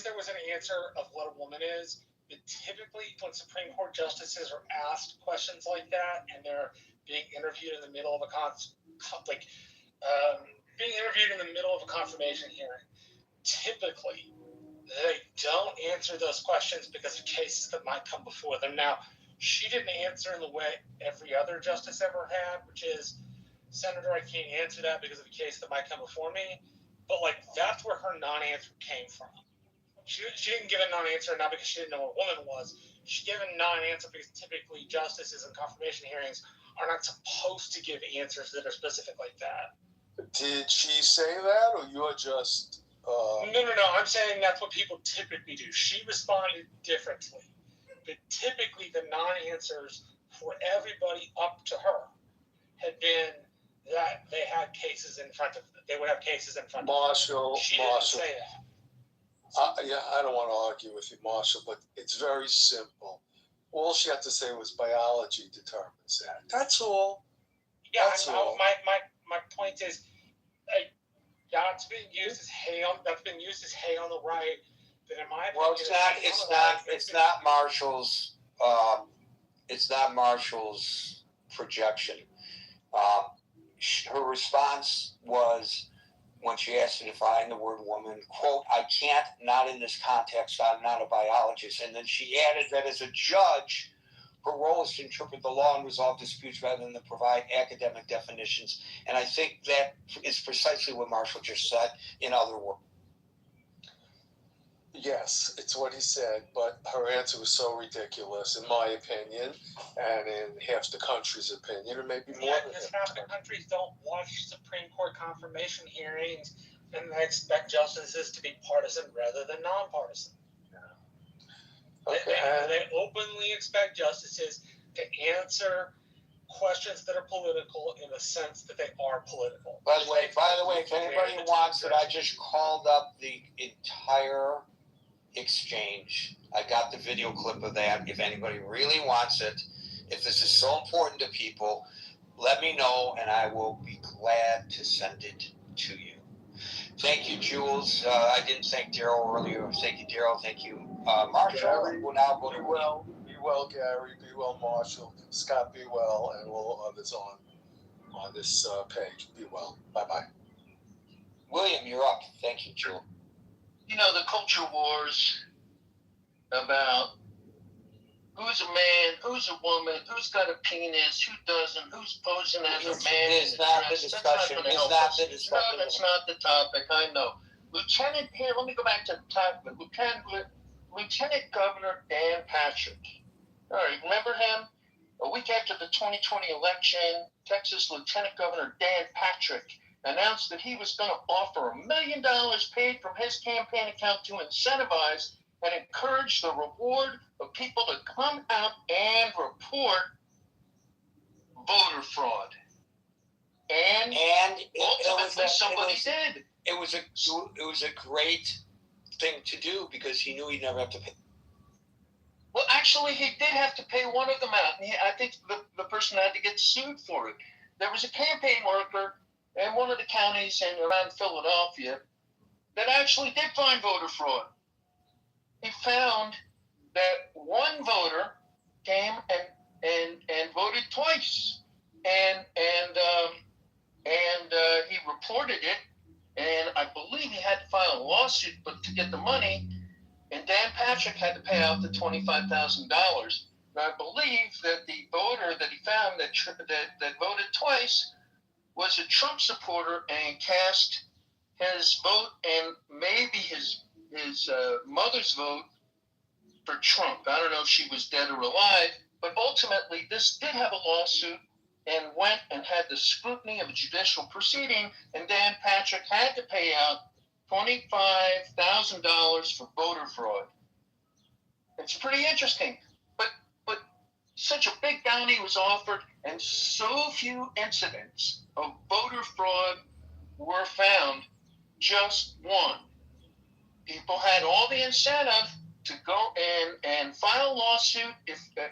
there was an answer of what a woman is. But typically, when Supreme Court justices are asked questions like that, and they're being interviewed in the middle of a confirmation hearing, typically they don't answer those questions because of cases that might come before them. Now, she didn't answer in the way every other justice ever had, which is, Senator, I can't answer that because of a case that might come before me. But that's where her non-answer came from. She didn't give a non-answer not because she didn't know what a woman was. She gave a non-answer because typically justices in confirmation hearings are not supposed to give answers that are specific like that. Did she say that, or you're just... No. I'm saying that's what people typically do. She responded differently. But typically the non-answers for everybody up to her had been that they had cases in front of them. They would have cases in front of them. She didn't say that. I don't want to argue with you, Marshall, but it's very simple. All she had to say was biology determines that. That's all. Yeah, my point is, that's been used as hay on the right. But in my opinion, it's not Marshall's. It's not Marshall's projection. Her response was, when she asked to define the word woman, quote, "I can't, not in this context, I'm not a biologist." And then she added that as a judge, her role is to interpret the law and resolve disputes rather than to provide academic definitions. And I think that is precisely what Marshall just said, in other words. Yes, it's what he said, but her answer was so ridiculous, in my opinion, and in half the country's opinion, or maybe more. Yeah, because half the countries don't watch Supreme Court confirmation hearings, and they expect justices to be partisan rather than nonpartisan. Okay. They openly expect justices to answer questions that are political in the sense that they are political. By the way, if anybody wants it, I just called up the entire exchange. I got the video clip of that. If anybody really wants it, if this is so important to people, let me know and I will be glad to send it to you. Thank you, Jules. I didn't thank Daryl earlier. Thank you, Daryl. Thank you, Marshall. Gary, We'll now go to be well, Gary. Be well, Marshall. Scott, be well, and all others on this page. Be well. Bye-bye. William, you're up. Thank you, Jules. You know, the culture wars about who's a man, who's a woman, who's got a penis, who doesn't, who's posing as a man. It's not the discussion. No, that's not the topic. I know. Here, let me go back to the topic. Lieutenant Governor Dan Patrick. All right, remember him? A week after the 2020 election, Texas Lieutenant Governor Dan Patrick announced that he was going to offer $1 million paid from his campaign account to incentivize and encourage the reward of people to come out and report voter fraud. And ultimately somebody did. It was a great thing to do because he knew he'd never have to pay. Well, actually, he did have to pay one of them out. And I think the person had to get sued for it. There was a campaign worker in one of the counties around Philadelphia that actually did find voter fraud. He found that one voter came and voted twice, and he reported it, and I believe he had to file a lawsuit, but to get the money, and Dan Patrick had to pay out the $25,000. And I believe that the voter that he found that voted twice was a Trump supporter and cast his vote and maybe his mother's vote for Trump. I don't know if she was dead or alive, but ultimately this did have a lawsuit and went and had the scrutiny of a judicial proceeding, and Dan Patrick had to pay out $25,000 for voter fraud. It's pretty interesting, but such a big bounty was offered, and so few incidents of voter fraud were found. Just one. People had all the incentive to go and file a lawsuit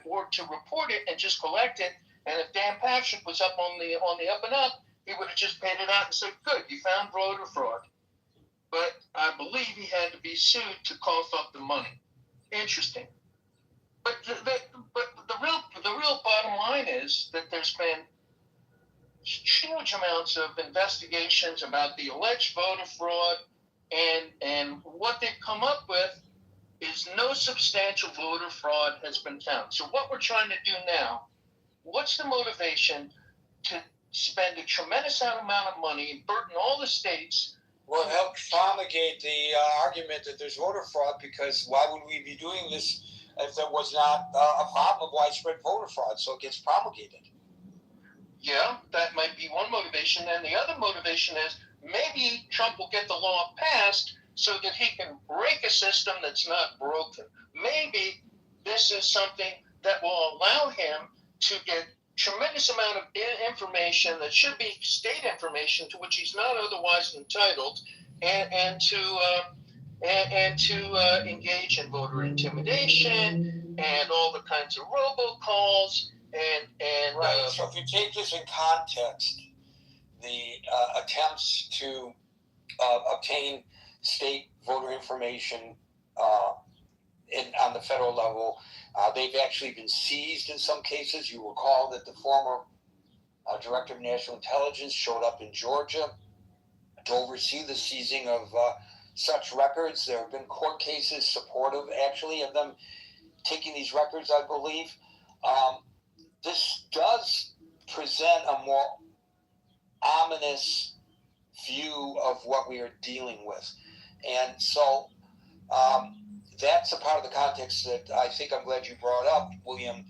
or to report it and just collect it. And if Dan Patrick was up on the up and up, he would have just paid it out and said, "Good, you found voter fraud." But I believe he had to be sued to cough up the money. Interesting. But the real bottom line is that there's been huge amounts of investigations about the alleged voter fraud, and what they've come up with is no substantial voter fraud has been found. So what we're trying to do now, what's the motivation to spend a tremendous amount of money and burden all the states? Well, it helps promulgate the argument that there's voter fraud, because why would we be doing this if there was not a problem of widespread voter fraud? So it gets promulgated. Yeah, that might be one motivation. And the other motivation is maybe Trump will get the law passed so that he can break a system that's not broken. Maybe this is something that will allow him to get tremendous amount of information that should be state information to which he's not otherwise entitled, and to engage in voter intimidation and all the kinds of robocalls and right. So if you take this in context, the attempts to obtain state voter information on the federal level, they've actually been seized in some cases. You recall that the former Director of National Intelligence showed up in Georgia to oversee the seizing of such records. There have been court cases supportive, actually, of them taking these records, I believe. This does present a more ominous view of what we are dealing with. And so that's a part of the context that I think I'm glad you brought up, William,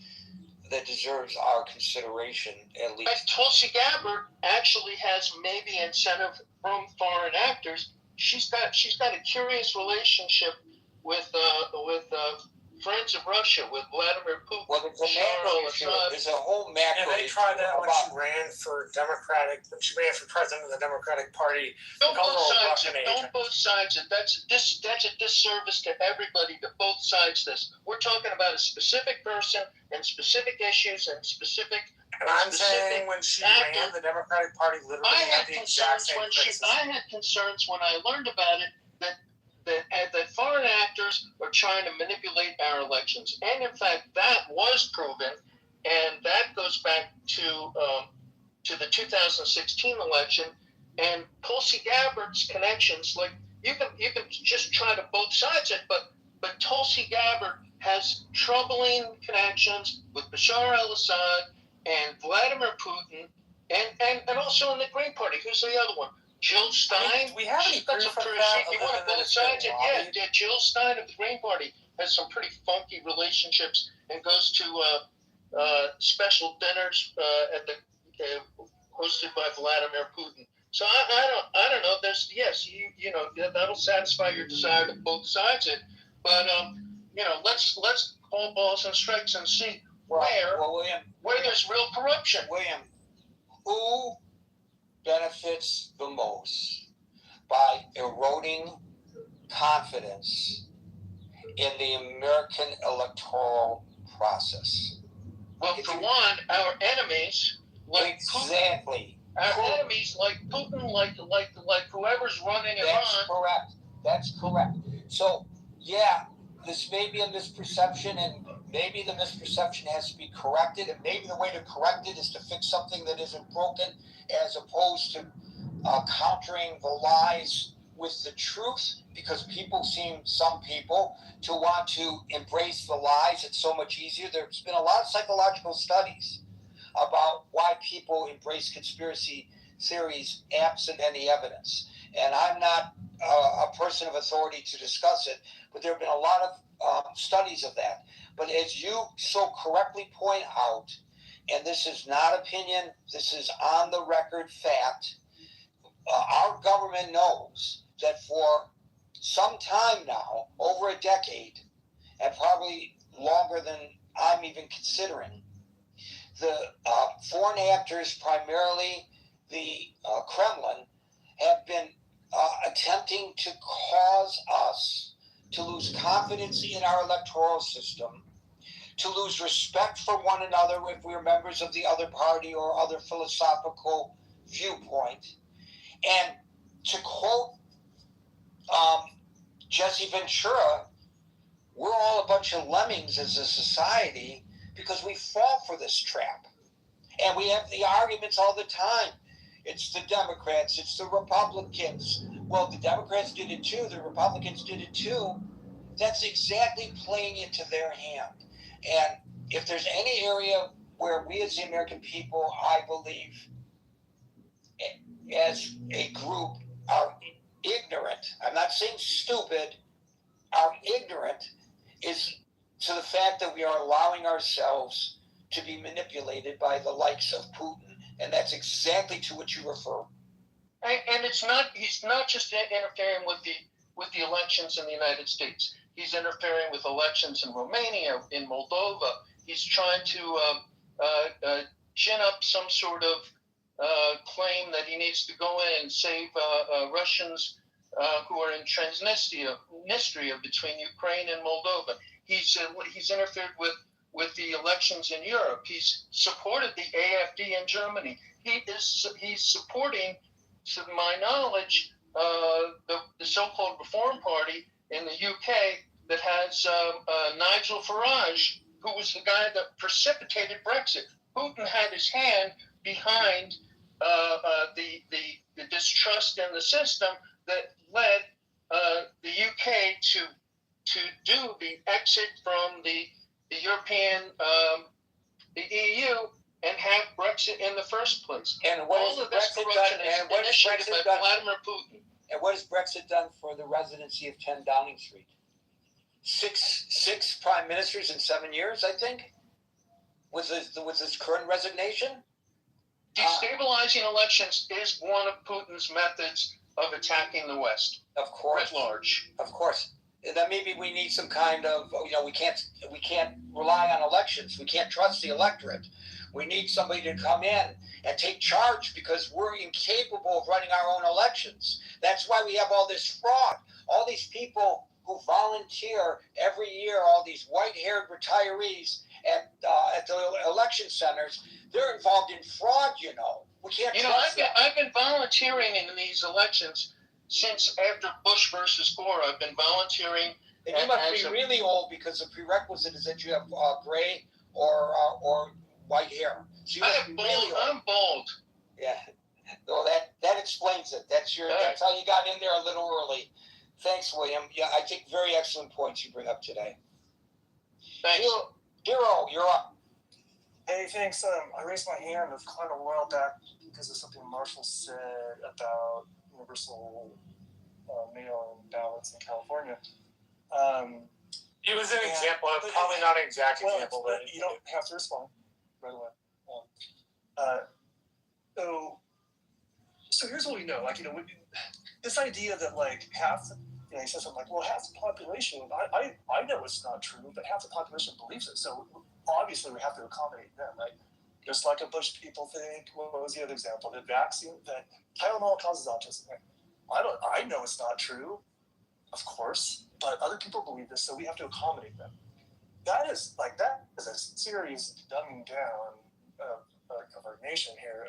that deserves our consideration, at least. But Tulsi Gabbard actually has maybe incentive from foreign actors. She's got a curious relationship with friends of Russia, with Vladimir Putin. Well, there's a macro issue. There's a whole macro issue. Yeah, they tried that when she ran for president of the Democratic Party. Don't both sides it. That's a disservice to everybody to both sides this. We're talking about a specific person and specific issues and specific. And I'm saying when she ran, the Democratic Party literally had the exact same criticism. I had concerns when I learned about it that foreign actors are trying to manipulate our elections, and in fact that was proven, and that goes back to the 2016 election, and Tulsi Gabbard's connections. Like you can just try to both sides it, but Tulsi Gabbard has troubling connections with Bashar al-Assad and Vladimir Putin, and also in the Green Party. Who's the other one? Jill Stein. We have any proof of that? You want to both sides? Yeah. Jill Stein of the Green Party has some pretty funky relationships and goes to special dinners hosted by Vladimir Putin. So I don't know. There's you know that'll satisfy your desire to both sides it, but let's call balls and strikes and see where there's real corruption. William, who benefits the most by eroding confidence in the American electoral process? Well, for one, our enemies like exactly. Putin, our enemies like Putin, like whoever's running it on. That's correct. So yeah, this may be a misperception, and maybe the misperception has to be corrected, and maybe the way to correct it is to fix something that isn't broken, as opposed to countering the lies with the truth, because some people to want to embrace the lies. It's so much easier. There's been a lot of psychological studies about why people embrace conspiracy theories absent any evidence. And I'm not a person of authority to discuss it, but there have been a lot of studies of that. But as you so correctly point out, and this is not opinion, this is on the record fact, our government knows that for some time now, over a decade, and probably longer than I'm even considering, the foreign actors, primarily the Kremlin, have been attempting to cause us to lose confidence in our electoral system, to lose respect for one another if we're members of the other party or other philosophical viewpoint. And to quote Jesse Ventura, we're all a bunch of lemmings as a society because we fall for this trap. And we have the arguments all the time. It's the Democrats, it's the Republicans. Well, the Democrats did it too, the Republicans did it too. That's exactly playing into their hand. And if there's any area where we as the American people, I believe, as a group, are ignorant, I'm not saying stupid, are ignorant, is to the fact that we are allowing ourselves to be manipulated by the likes of Putin. And that's exactly to what you refer. And he's not just interfering with the elections in the United States. He's interfering with elections in Romania, in Moldova. He's trying to gin up some sort of claim that he needs to go in and save Russians who are in Transnistria between Ukraine and Moldova. He's interfered with the elections in Europe. He's supported the AfD in Germany. He's supporting, to my knowledge, the so-called Reform Party in the UK that has Nigel Farage, who was the guy that precipitated Brexit. Putin had his hand behind the distrust in the system that led the UK to do the exit from the European, the EU, and have Brexit in the first place. And all of this corruption is initiated by Vladimir Putin. And what has Brexit done for the residency of 10 Downing Street? Six prime ministers in 7 years, I think, with his current resignation. Destabilizing elections is one of Putin's methods of attacking the West. Of course, at large. Of course. Then maybe we need some kind of, we can't rely on elections. We can't trust the electorate. We need somebody to come in and take charge because we're incapable of running our own elections. That's why we have all this fraud. All these people who volunteer every year, all these white-haired retirees at the election centers, they're involved in fraud, We can't trust them. I've been volunteering in these elections since after Bush versus Gore. I've been volunteering. And you must be really old because the prerequisite is that you have gray or white hair. So I'm bald. Yeah. Well, that explains it. That's how you got in there a little early. Thanks, William. Yeah, I think very excellent points you bring up today. Thanks. Hero, you're up. Hey, thanks. I raised my hand quite a while back because of something Marshall said about universal mail-in ballots in California. It was an example, probably not an exact example, but you don't have to respond right away. So here's what we know. This idea that half, he says something half the population. I know it's not true, but half the population believes it. So obviously we have to accommodate them, right? Just like a Bush people think. What was the other example? That Tylenol causes autism. Right? I know it's not true, of course, but other people believe this, so we have to accommodate them. That is a serious dumbing down of our nation here.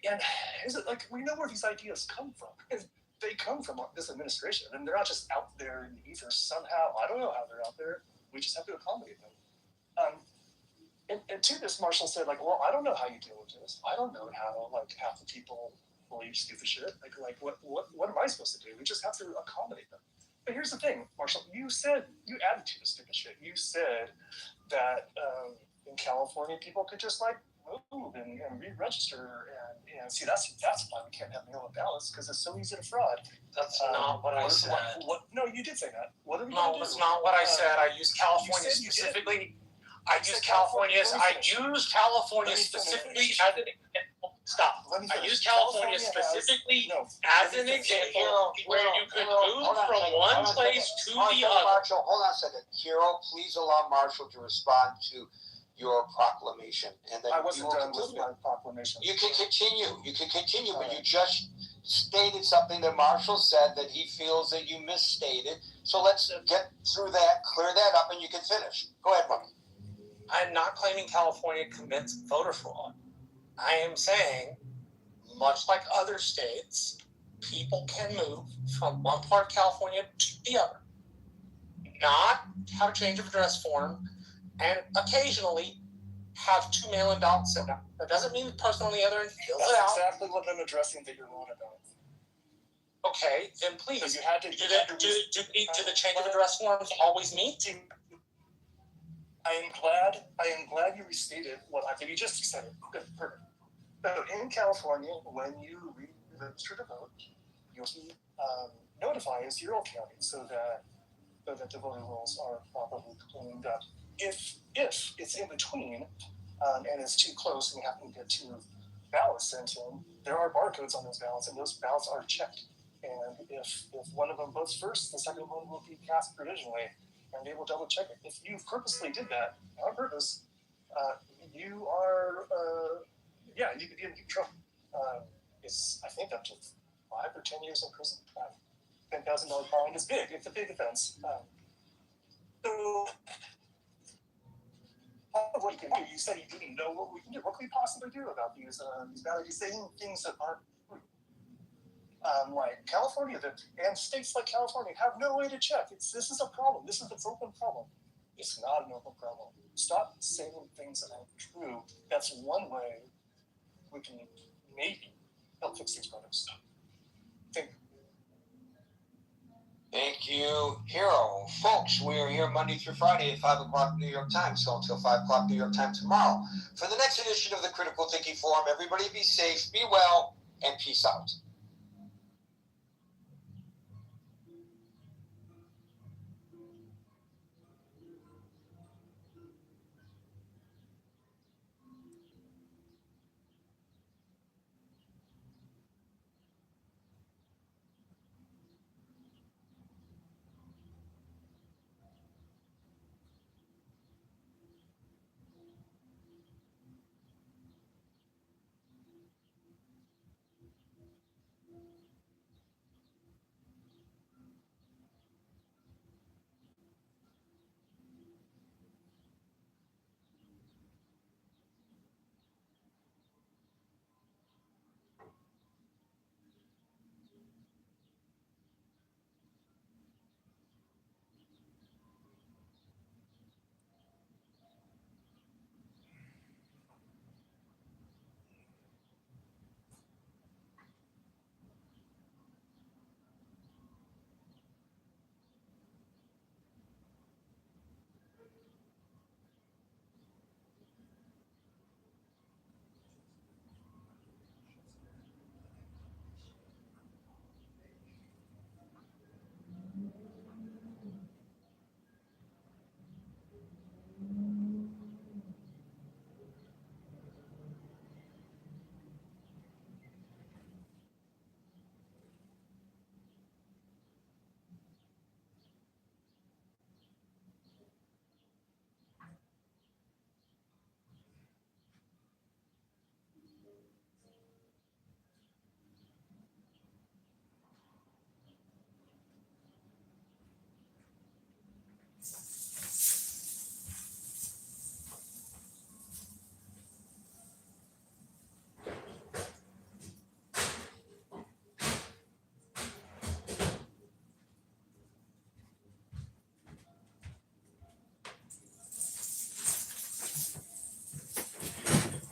And is it we know where these ideas come from? They come from this administration, and they're not just out there in the ether somehow. I don't know how they're out there. We just have to accommodate them. And to this, Marshall said, well, I don't know how you deal with this. I don't know how half the people believe stupid shit. What am I supposed to do? We just have to accommodate them. But here's the thing, Marshall. You added to the stupid shit. You said that in California, people could just move and re-register and see that's why we can't have mail-in ballots because it's so easy to fraud. That's not what I said. No, you did say that. No, that's not what I said. I used California specifically. I used California specifically as an example. Stop. I used California specifically as an example where you could move from one place to the other. Marshall, hold on a second. Hero, please allow Marshall to respond to your proclamation, and then I wasn't done with my proclamation. You can continue, but you just stated something that Marshall said that he feels that you misstated. So let's get through that, clear that up, and you can finish. Go ahead, Mark. I'm not claiming California commits voter fraud. I am saying, much like other states, people can move from one part of California to the other. Not have a change of address form, and occasionally have two mail-in ballots sent out. That doesn't mean the person on the other end fills it out. That's exactly what I'm addressing that you're wrong about. Okay, then please. So you had to do the change of address forms always meet? I am glad you restated what I think you just said. Good, perfect. So in California, when you re-register to vote, you'll be notified as serial counting so that the voting rolls are properly cleaned up. If it's in between and it's too close and you have to get two ballots sent in, there are barcodes on those ballots, and those ballots are checked. And if one of them votes first, the second one will be cast provisionally, and they will double check it. If you purposely did that on purpose, you are you could be in deep trouble. It's I think up to 5 or 10 years in prison. $10,000 fine is big. It's a big offense. So. What you can do? You said you didn't know what we can do. What can we possibly do about these values saying things that aren't true? Like California and states like California have no way to check. This is a problem. This is an open problem. It's not an open problem. stop saying things that aren't true. That's one way we can maybe help fix these problems. Thank you. Thank you, Hero. Folks, we are here Monday through Friday at 5 o'clock New York time, so until 5 o'clock New York time tomorrow. For the next edition of the Critical Thinking Forum, everybody be safe, be well, and peace out.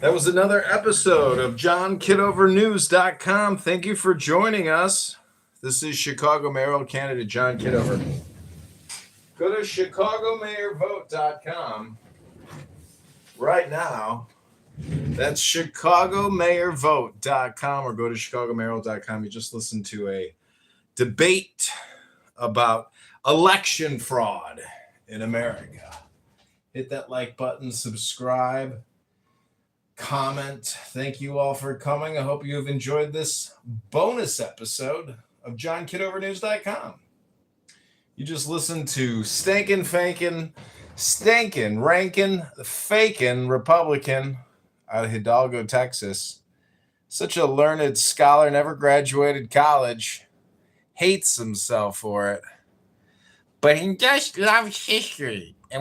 That was another episode of JohnKitoverNews.com. Thank you for joining us. This is Chicago mayoral candidate John Kitover. Go to ChicagoMayorVote.com right now. That's ChicagoMayorVote.com, or go to ChicagoMayoral.com. You just listened to a debate about election fraud in America. Hit that like button, subscribe, comment. Thank you all for coming. I hope you have enjoyed this bonus episode of JohnKitoverNews.com. You just listened to Stankin' Rankin, Fakin' Republican out of Hidalgo, Texas. Such a learned scholar, never graduated college, hates himself for it, but he just loves history. And when